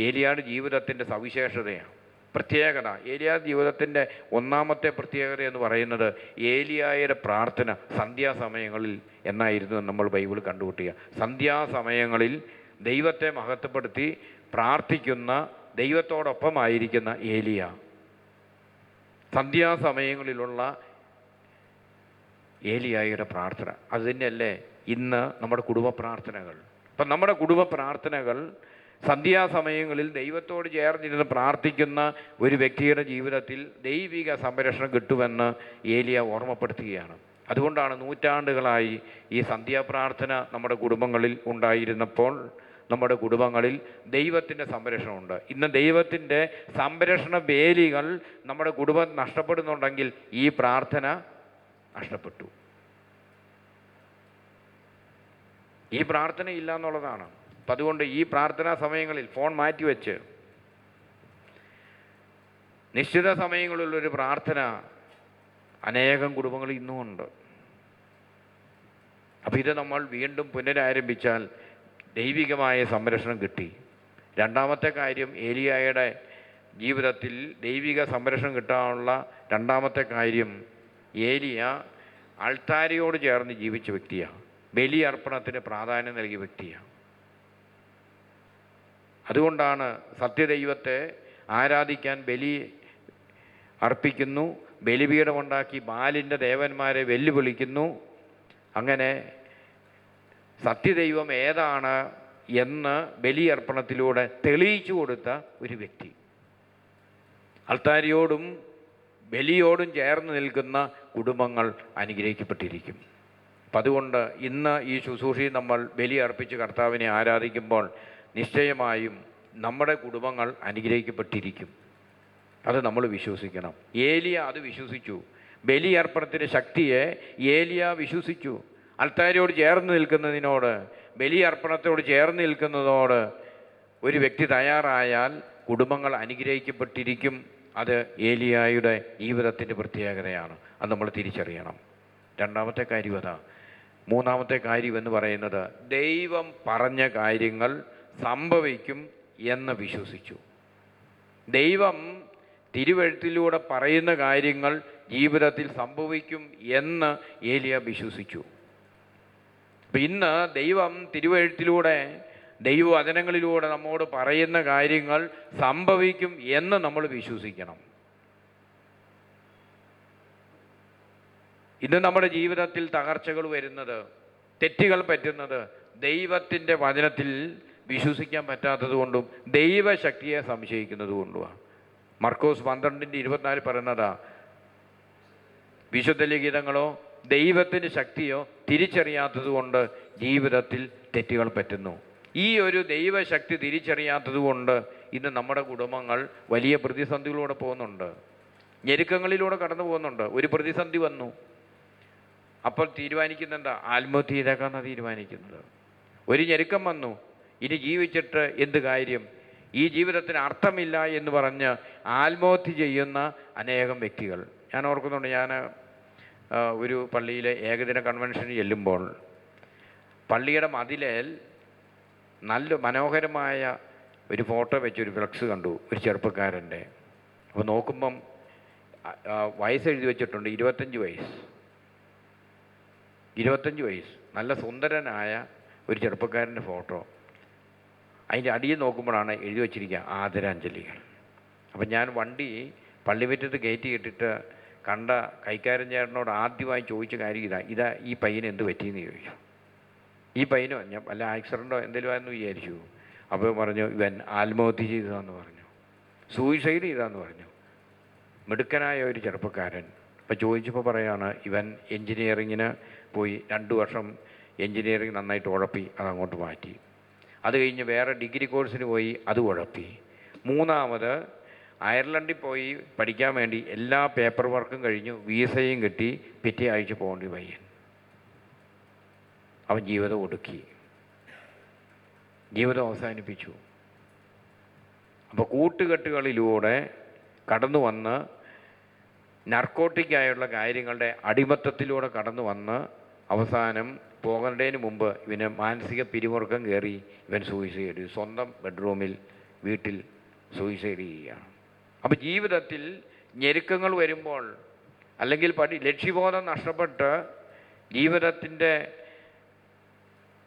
ഏലിയായുടെ ജീവിതത്തിൻ്റെ സവിശേഷതയാണ്, പ്രത്യേകത. ഏലിയായുടെ ജീവിതത്തിൻ്റെ ഒന്നാമത്തെ പ്രത്യേകത എന്ന് പറയുന്നത് ഏലിയായുടെ പ്രാർത്ഥന സന്ധ്യാസമയങ്ങളിൽ എന്നായിരുന്നു നമ്മൾ ബൈബിൾ കണ്ടുമുട്ടുക. സന്ധ്യാസമയങ്ങളിൽ ദൈവത്തെ മഹത്വപ്പെടുത്തി പ്രാർത്ഥിക്കുന്ന, ദൈവത്തോടൊപ്പമായിരിക്കുന്ന ഏലിയ, സന്ധ്യാസമയങ്ങളിലുള്ള ഏലിയായുടെ പ്രാർത്ഥന, അത് തന്നെയല്ലേ ഇന്ന് നമ്മുടെ കുടുംബ പ്രാർത്ഥനകൾ. അപ്പം നമ്മുടെ കുടുംബ പ്രാർത്ഥനകൾ സന്ധ്യാസമയങ്ങളിൽ ദൈവത്തോട് ചേർന്നിരുന്ന് പ്രാർത്ഥിക്കുന്ന ഒരു വ്യക്തിയുടെ ജീവിതത്തിൽ ദൈവിക സംരക്ഷണം കിട്ടുമെന്ന് ഏലിയ ഓർമ്മപ്പെടുത്തുകയാണ്. അതുകൊണ്ടാണ് നൂറ്റാണ്ടുകളായി ഈ സന്ധ്യാപ്രാർത്ഥന നമ്മുടെ കുടുംബങ്ങളിൽ ഉണ്ടായിരുന്നപ്പോൾ നമ്മുടെ കുടുംബങ്ങളിൽ ദൈവത്തിൻ്റെ സംരക്ഷണമുണ്ട്. ഇന്ന് ദൈവത്തിൻ്റെ സംരക്ഷണ വേലികൾ നമ്മുടെ കുടുംബം നഷ്ടപ്പെടുന്നുണ്ടെങ്കിൽ ഈ പ്രാർത്ഥന നഷ്ടപ്പെട്ടു. ഈ പ്രാർത്ഥന ഇല്ല എന്നുള്ളതാണ്. അപ്പം അതുകൊണ്ട് ഈ പ്രാർത്ഥനാ സമയങ്ങളിൽ ഫോൺ മാറ്റിവെച്ച് നിശ്ചിത സമയങ്ങളിലുള്ളൊരു പ്രാർത്ഥന അനേകം കുടുംബങ്ങൾ ഇന്നുമുണ്ട്. അപ്പോൾ ഇത് നമ്മൾ വീണ്ടും പുനരാരംഭിച്ചാൽ ദൈവികമായ സംരക്ഷണം കിട്ടി. രണ്ടാമത്തെ കാര്യം, ഏലിയായുടെ ജീവിതത്തിൽ ദൈവിക സംരക്ഷണം കിട്ടാനുള്ള രണ്ടാമത്തെ കാര്യം, ഏലിയ അൾത്താരയോട് ചേർന്ന് ജീവിച്ച വ്യക്തിയാണ്. ബലി അർപ്പണത്തിന് പ്രാധാന്യം നൽകിയ വ്യക്തിയാണ്. അതുകൊണ്ടാണ് സത്യദൈവത്തെ ആരാധിക്കാൻ ബലി അർപ്പിക്കുന്നു, ബലിപീഠമുണ്ടാക്കി ബാലിൻ്റെ ദേവന്മാരെ വെല്ലുവിളിക്കുന്നു. അങ്ങനെ സത്യദൈവം ഏതാണ് എന്ന് ബലിയർപ്പണത്തിലൂടെ തെളിയിച്ചു കൊടുത്ത ഒരു വ്യക്തി. അൾത്താരയോടും ബലിയോടും ചേർന്ന് നിൽക്കുന്ന കുടുംബങ്ങൾ അനുഗ്രഹിക്കപ്പെട്ടിരിക്കും. അപ്പം അതുകൊണ്ട് ഇന്ന് ഈ ശുശ്രൂഷയിൽ നമ്മൾ ബലി അർപ്പിച്ച് കർത്താവിനെ ആരാധിക്കുമ്പോൾ നിശ്ചയമായും നമ്മുടെ കുടുംബങ്ങൾ അനുഗ്രഹിക്കപ്പെട്ടിരിക്കും. അത് നമ്മൾ വിശ്വസിക്കണം. ഏലിയ അത് വിശ്വസിച്ചു. ബലി അർപ്പണത്തിൻ്റെ ശക്തിയെ ഏലിയ വിശ്വസിച്ചു. അൾത്താരയോട് ചേർന്ന് നിൽക്കുന്നതിനോട്, ബലി അർപ്പണത്തോട് ചേർന്ന് നിൽക്കുന്നതോട് ഒരു വ്യക്തി തയ്യാറായാൽ കുടുംബങ്ങൾ അനുഗ്രഹിക്കപ്പെട്ടിരിക്കും. അത് ഏലിയായുടെ ജീവിതത്തിൻ്റെ പ്രത്യേകതയാണ്. അത് നമ്മൾ തിരിച്ചറിയണം. രണ്ടാമത്തെ കാര്യം അതാ. മൂന്നാമത്തെ കാര്യം എന്ന് പറയുന്നത് ദൈവം പറഞ്ഞ കാര്യങ്ങൾ സംഭവിക്കും എന്ന് വിശ്വസിച്ചു. ദൈവം തിരുവെഴുത്തിലൂടെ പറയുന്ന കാര്യങ്ങൾ ജീവിതത്തിൽ സംഭവിക്കും എന്ന് ഏലിയ വിശ്വസിച്ചു. അപ്പം ഇന്ന് ദൈവം തിരുവെഴുത്തിലൂടെ, ദൈവവചനങ്ങളിലൂടെ നമ്മോട് പറയുന്ന കാര്യങ്ങൾ സംഭവിക്കും എന്ന് നമ്മൾ വിശ്വസിക്കണം. ഇന്ന് നമ്മുടെ ജീവിതത്തിൽ തകർച്ചകൾ വരുന്നത്, തെറ്റുകൾ പറ്റുന്നത് ദൈവത്തിൻ്റെ വചനത്തിൽ വിശ്വസിക്കാൻ പറ്റാത്തത് കൊണ്ടും ദൈവശക്തിയെ സംശയിക്കുന്നത് കൊണ്ടുമാണ്. മർക്കോസ് 12:24 പറയുന്നതാ, വിശുദ്ധ ലിഖിതങ്ങളോ ദൈവത്തിൻ്റെ ശക്തിയോ തിരിച്ചറിയാത്തത് കൊണ്ട് ജീവിതത്തിൽ തെറ്റുകൾ പറ്റുന്നു. ഈ ഒരു ദൈവശക്തി തിരിച്ചറിയാത്തത് കൊണ്ട് ഇന്ന് നമ്മുടെ കുടുംബങ്ങൾ വലിയ പ്രതിസന്ധികളിലൂടെ പോകുന്നുണ്ട്, ഞെരുക്കങ്ങളിലൂടെ കടന്നു പോകുന്നുണ്ട്. ഒരു പ്രതിസന്ധി വന്നു, അപ്പോൾ തീരുമാനിക്കുന്ന എന്താ? ആത്മഹത്യ ചെയ്തേക്കാന്നാണ് തീരുമാനിക്കുന്നത്. ഒരു ഞെരുക്കം വന്നു, ഇനി ജീവിച്ചിട്ട് എന്ത് കാര്യം, ഈ ജീവിതത്തിന് അർത്ഥമില്ല എന്ന് പറഞ്ഞ് ആത്മഹത്യ ചെയ്യുന്ന അനേകം വ്യക്തികൾ ഞാൻ ഓർക്കുന്നുണ്ട്. ഞാൻ ഒരു പള്ളിയിലെ ഏകദിന കൺവെൻഷന് ചെല്ലുമ്പോൾ പള്ളിയുടെ മതിലേൽ നല്ല മനോഹരമായ ഒരു ഫോട്ടോ വെച്ചൊരു ഫ്ലക്സ് കണ്ടു, ഒരു ചെറുപ്പക്കാരൻ്റെ. അപ്പോൾ നോക്കുമ്പം വയസ്സ് എഴുതി വെച്ചിട്ടുണ്ട്, 25 വയസ്സ്. 25 വയസ്സ്, നല്ല സുന്ദരനായ ഒരു ചെറുപ്പക്കാരൻ്റെ ഫോട്ടോ. അതിൻ്റെ അടിയിൽ നോക്കുമ്പോഴാണ് എഴുതി വച്ചിരിക്കുക ആദരാഞ്ജലികൾ. അപ്പം ഞാൻ വണ്ടി പള്ളിമുറ്റത്ത് കയറ്റി ഇട്ടിട്ട് കണ്ട കൈക്കാരൻ ചേട്ടനോട് ആദ്യമായി ചോദിച്ച കാര്യം ഇതാ ഈ പയ്യന് എന്ത് പറ്റിയെന്ന് ചോദിച്ചു. ഈ പയ്യനോ ഞാൻ വല്ല ആക്സിഡൻറ്റോ എന്തെങ്കിലും ആയെന്ന് വിചാരിച്ചു. അപ്പോൾ പറഞ്ഞു ഇവൻ ആത്മഹത്യ ചെയ്തതാന്ന് പറഞ്ഞു, സൂയിസൈഡ് ചെയ്താന്ന് പറഞ്ഞു. മിടുക്കനായ ഒരു ചെറുപ്പക്കാരൻ. അപ്പോൾ ചോദിച്ചപ്പോൾ പറയുകയാണ് ഇവൻ എൻജിനീയറിങ്ങിന് പോയി 2 വർഷം എൻജിനീയറിങ് നന്നായിട്ട് ഉഴപ്പി, അതങ്ങോട്ട് മാറ്റി. അത് കഴിഞ്ഞ് വേറെ ഡിഗ്രി കോഴ്സിന് പോയി, അത് ഉഴപ്പി. 3ാമത് അയർലൻഡിൽ പോയി പഠിക്കാൻ വേണ്ടി എല്ലാ പേപ്പർ വർക്കും കഴിഞ്ഞു, വീസയും കിട്ടി, പിറ്റേ ആഴ്ച പോകേണ്ടി പയ്യൻ. അവൻ ജീവിതം ഒടുക്കി, ജീവിതം അവസാനിപ്പിച്ചു. അപ്പോൾ കൂട്ടുകെട്ടുകളിലൂടെ കടന്നു വന്ന് നർക്കോട്ടിക്കായുള്ള കാര്യങ്ങളുടെ അടിമത്തത്തിലൂടെ കടന്നു വന്ന് അവസാനം പോകേണ്ടതിന് മുമ്പ് ഇവന് മാനസിക പിരിമുറുക്കം കയറി, ഇവൻ സൂയിസൈഡ് ചെയ്തു. സ്വന്തം ബെഡ്റൂമിൽ വീട്ടിൽ സൂയിസൈഡ് ചെയ്യുകയാണ്. അപ്പോൾ ജീവിതത്തിൽ ഞെരുക്കങ്ങൾ വരുമ്പോൾ, അല്ലെങ്കിൽ ലക്ഷ്യബോധം നഷ്ടപ്പെട്ട് ജീവിതത്തിൻ്റെ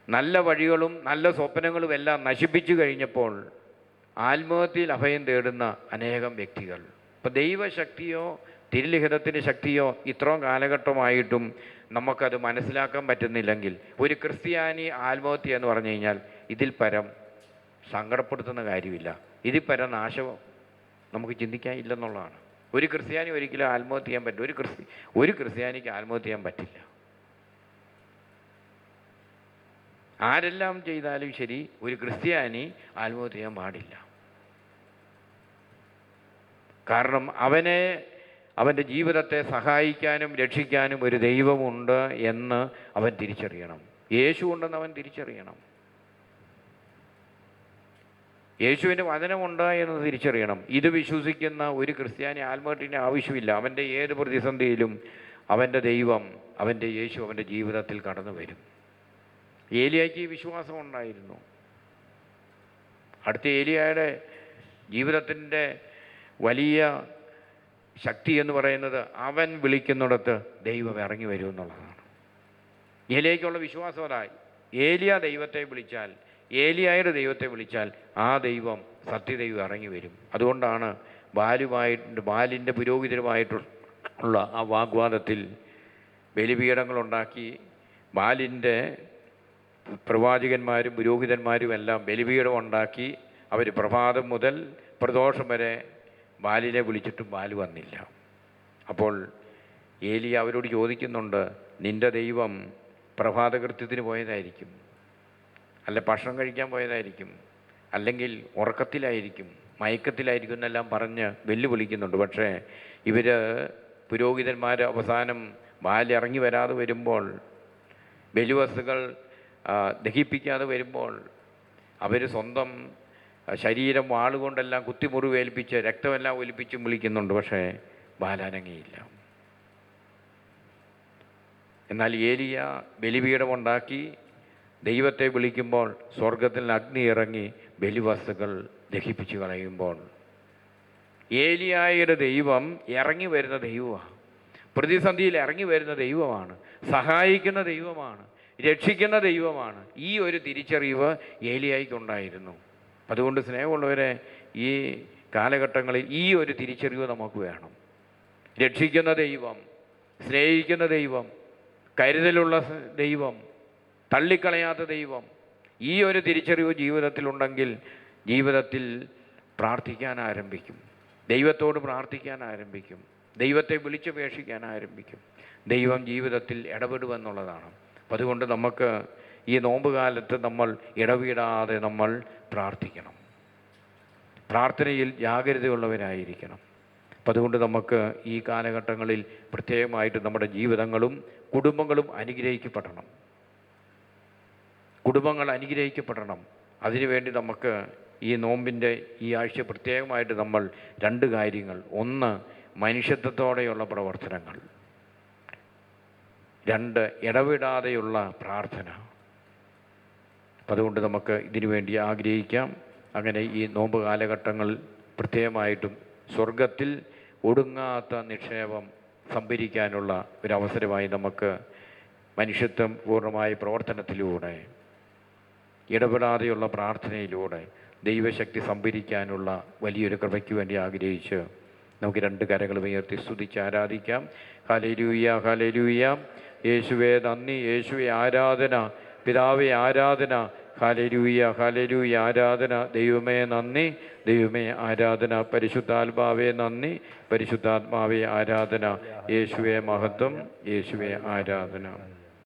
നല്ല വഴികളും നല്ല സ്വപ്നങ്ങളും എല്ലാം നശിപ്പിച്ചു കഴിഞ്ഞപ്പോൾ ആത്മഹത്യയിൽ അഭയം തേടുന്ന അനേകം വ്യക്തികൾ. ഇപ്പോൾ ദൈവശക്തിയോ തിരുലിഖിതത്തിൻ്റെ ശക്തിയോ ഇത്രയും കാലഘട്ടമായിട്ടും നമുക്കത് മനസ്സിലാക്കാൻ പറ്റുന്നില്ലെങ്കിൽ, ഒരു ക്രിസ്ത്യാനി ആത്മഹത്യ എന്ന് പറഞ്ഞു കഴിഞ്ഞാൽ ഇതിൽ പരം സങ്കടപ്പെടുത്തുന്ന കാര്യമില്ല, ഇതിൽ പരം നാശം നമുക്ക് ചിന്തിക്കാനില്ലെന്നുള്ളതാണ്. ഒരു ക്രിസ്ത്യാനി ഒരിക്കലും ആത്മഹത്യ ചെയ്യാൻ പറ്റും, ഒരു ക്രിസ്ത്യാനിക്ക് ആത്മഹത്യ ചെയ്യാൻ പറ്റില്ല. ആരെല്ലാം ചെയ്താലും ശരി, ഒരു ക്രിസ്ത്യാനി ആത്മഹത്യ ചെയ്യാൻ പാടില്ല. കാരണം അവൻ്റെ ജീവിതത്തെ സഹായിക്കാനും രക്ഷിക്കാനും ഒരു ദൈവമുണ്ട് എന്ന് അവൻ തിരിച്ചറിയണം. യേശു ഉണ്ടെന്ന് അവൻ തിരിച്ചറിയണം. യേശുവിൻ്റെ വചനമുണ്ട് എന്ന് തിരിച്ചറിയണം. ഇത് വിശ്വസിക്കുന്ന ഒരു ക്രിസ്ത്യാനി ആത്മഹത്യയുടെ ആവശ്യമില്ല. അവൻ്റെ ഏത് പ്രതിസന്ധിയിലും അവൻ്റെ ദൈവം, അവൻ്റെ യേശു അവൻ്റെ ജീവിതത്തിൽ കടന്നു വരും. ഏലിയായ്ക്ക് ഈ വിശ്വാസം ഉണ്ടായിരുന്നു. അടുത്ത ഏലിയായുടെ ജീവിതത്തിൻ്റെ വലിയ ശക്തി എന്ന് പറയുന്നത് അവൻ വിളിക്കുന്നിടത്ത് ദൈവം ഇറങ്ങി വരും എന്നുള്ളതാണ്. ഏലിയായ്ക്കുള്ള വിശ്വാസം അതായി. ഏലിയ ദൈവത്തെ വിളിച്ചാൽ, ഏലിയായുടെ ദൈവത്തെ വിളിച്ചാൽ ആ ദൈവം സത്യദൈവം ഇറങ്ങി വരും. അതുകൊണ്ടാണ് ബാലിൻ്റെ പുരോഹിതരുമായിട്ടുള്ള ആ വാഗ്വാദത്തിൽ ബലിപീഠങ്ങളുണ്ടാക്കി ബാലിൻ്റെ പ്രവാചകന്മാരും പുരോഹിതന്മാരും എല്ലാം ബലിപീഠം ഉണ്ടാക്കി അവർ പ്രഭാതം മുതൽ പ്രദോഷം വരെ ബാലിനെ വിളിച്ചിട്ടും ബാല് വന്നില്ല. അപ്പോൾ ഏലിയ അവരോട് ചോദിക്കുന്നുണ്ട്, നിൻ്റെ ദൈവം പ്രഭാതകൃത്യത്തിന് പോയതായിരിക്കും, അല്ല ഭക്ഷണം കഴിക്കാൻ പോയതായിരിക്കും, അല്ലെങ്കിൽ ഉറക്കത്തിലായിരിക്കും, മയക്കത്തിലായിരിക്കും എന്നെല്ലാം പറഞ്ഞ് വെല്ലുവിളിക്കുന്നുണ്ട്. പക്ഷേ ഇവർ പുരോഹിതന്മാർ അവസാനം ബാലിറങ്ങി വരാതെ വരുമ്പോൾ, ബലിവസ്തുക്കൾ ദഹിപ്പിക്കാതെ വരുമ്പോൾ അവർ സ്വന്തം ശരീരം വാളുകൊണ്ടെല്ലാം കുത്തിമുറിവേൽപ്പിച്ച് രക്തമെല്ലാം ഒലിപ്പിച്ചും വിളിക്കുന്നുണ്ട്. പക്ഷേ ബാലനങ്ങിയില്ല. എന്നാൽ ഏലിയ ബലിപീഠമുണ്ടാക്കി ദൈവത്തെ വിളിക്കുമ്പോൾ സ്വർഗത്തിൽ അഗ്നി ഇറങ്ങി ബലിവസ്തുക്കൾ ദഹിപ്പിച്ചു കളയുമ്പോൾ ഏലിയായുടെ ദൈവം ഇറങ്ങി വരുന്ന ദൈവമാണ്. പ്രതിസന്ധിയിൽ ഇറങ്ങി വരുന്ന ദൈവമാണ്, സഹായിക്കുന്ന ദൈവമാണ്, രക്ഷിക്കുന്ന ദൈവമാണ്. ഈ ഒരു തിരിച്ചറിവ് ഏലിയായ്ക്കുണ്ടായിരുന്നു. അതുകൊണ്ട് സ്നേഹമുള്ളവരെ, ഈ കാലഘട്ടങ്ങളിൽ ഈ ഒരു തിരിച്ചറിവ് നമുക്ക് വേണം. രക്ഷിക്കുന്ന ദൈവം, സ്നേഹിക്കുന്ന ദൈവം, കരുതലുള്ള ദൈവം, തള്ളിക്കളയാത്ത ദൈവം, ഈ ഒരു തിരിച്ചറിവ് ജീവിതത്തിലുണ്ടെങ്കിൽ ജീവിതത്തിൽ പ്രാർത്ഥിക്കാൻ ആരംഭിക്കും, ദൈവത്തോട് പ്രാർത്ഥിക്കാൻ ആരംഭിക്കും, ദൈവത്തെ വിളിച്ചപേക്ഷിക്കാൻ ആരംഭിക്കും. ദൈവം ജീവിതത്തിൽ ഇടപെടുമെന്നുള്ളതാണ്. അപ്പം അതുകൊണ്ട് നമുക്ക് ഈ നോമ്പ് കാലത്ത് നമ്മൾ ഇടവിടാതെ നമ്മൾ പ്രാർത്ഥിക്കണം. പ്രാർത്ഥനയിൽ ജാഗ്രതയുള്ളവരായിരിക്കണം. അപ്പം അതുകൊണ്ട് നമുക്ക് ഈ കാലഘട്ടങ്ങളിൽ പ്രത്യേകമായിട്ട് നമ്മുടെ ജീവിതങ്ങളും കുടുംബങ്ങളും അനുഗ്രഹിക്കപ്പെടണം. കുടുംബങ്ങൾ അനുഗ്രഹിക്കപ്പെടണം. അതിനുവേണ്ടി നമുക്ക് ഈ നോമ്പിൻ്റെ ഈ ആഴ്ച പ്രത്യേകമായിട്ട് നമ്മൾ 2 കാര്യങ്ങൾ: ഒന്ന്, മനുഷ്യത്വത്തോടെയുള്ള പ്രവർത്തനങ്ങൾ; 2, ഇടവിടാതെയുള്ള പ്രാർത്ഥന. അപ്പം അതുകൊണ്ട് നമുക്ക് ഇതിനു വേണ്ടി ആഗ്രഹിക്കാം. അങ്ങനെ ഈ നോമ്പ് കാലഘട്ടങ്ങൾ പ്രത്യേകമായിട്ടും സ്വർഗത്തിൽ ഒടുങ്ങാത്ത നിക്ഷേപം സംഭരിക്കാനുള്ള ഒരവസരമായി നമുക്ക് മനുഷ്യത്വം പൂർണ്ണമായ പ്രവർത്തനത്തിലൂടെ, ഇടപെടാതെയുള്ള പ്രാർത്ഥനയിലൂടെ ദൈവശക്തി സംഭരിക്കാനുള്ള വലിയൊരു കൃപയ്ക്ക് വേണ്ടി ആഗ്രഹിച്ച് നമുക്ക് 2 കരങ്ങളും ഉയർത്തി സ്തുതിച്ച് ആരാധിക്കാം. Hallelujah, hallelujah. യേശുവേ നന്ദി, യേശുവേ ആരാധന, പിതാവേ ആരാധന. ഹല്ലേലൂയ, ഹല്ലേലൂയ, ആരാധന. ദൈവമേ നന്ദി, ദൈവമേ ആരാധന. പരിശുദ്ധാത്മാവേ നന്ദി, പരിശുദ്ധാത്മാവേ ആരാധന. യേശുവേ മഹത്വം, യേശുവേ ആരാധന.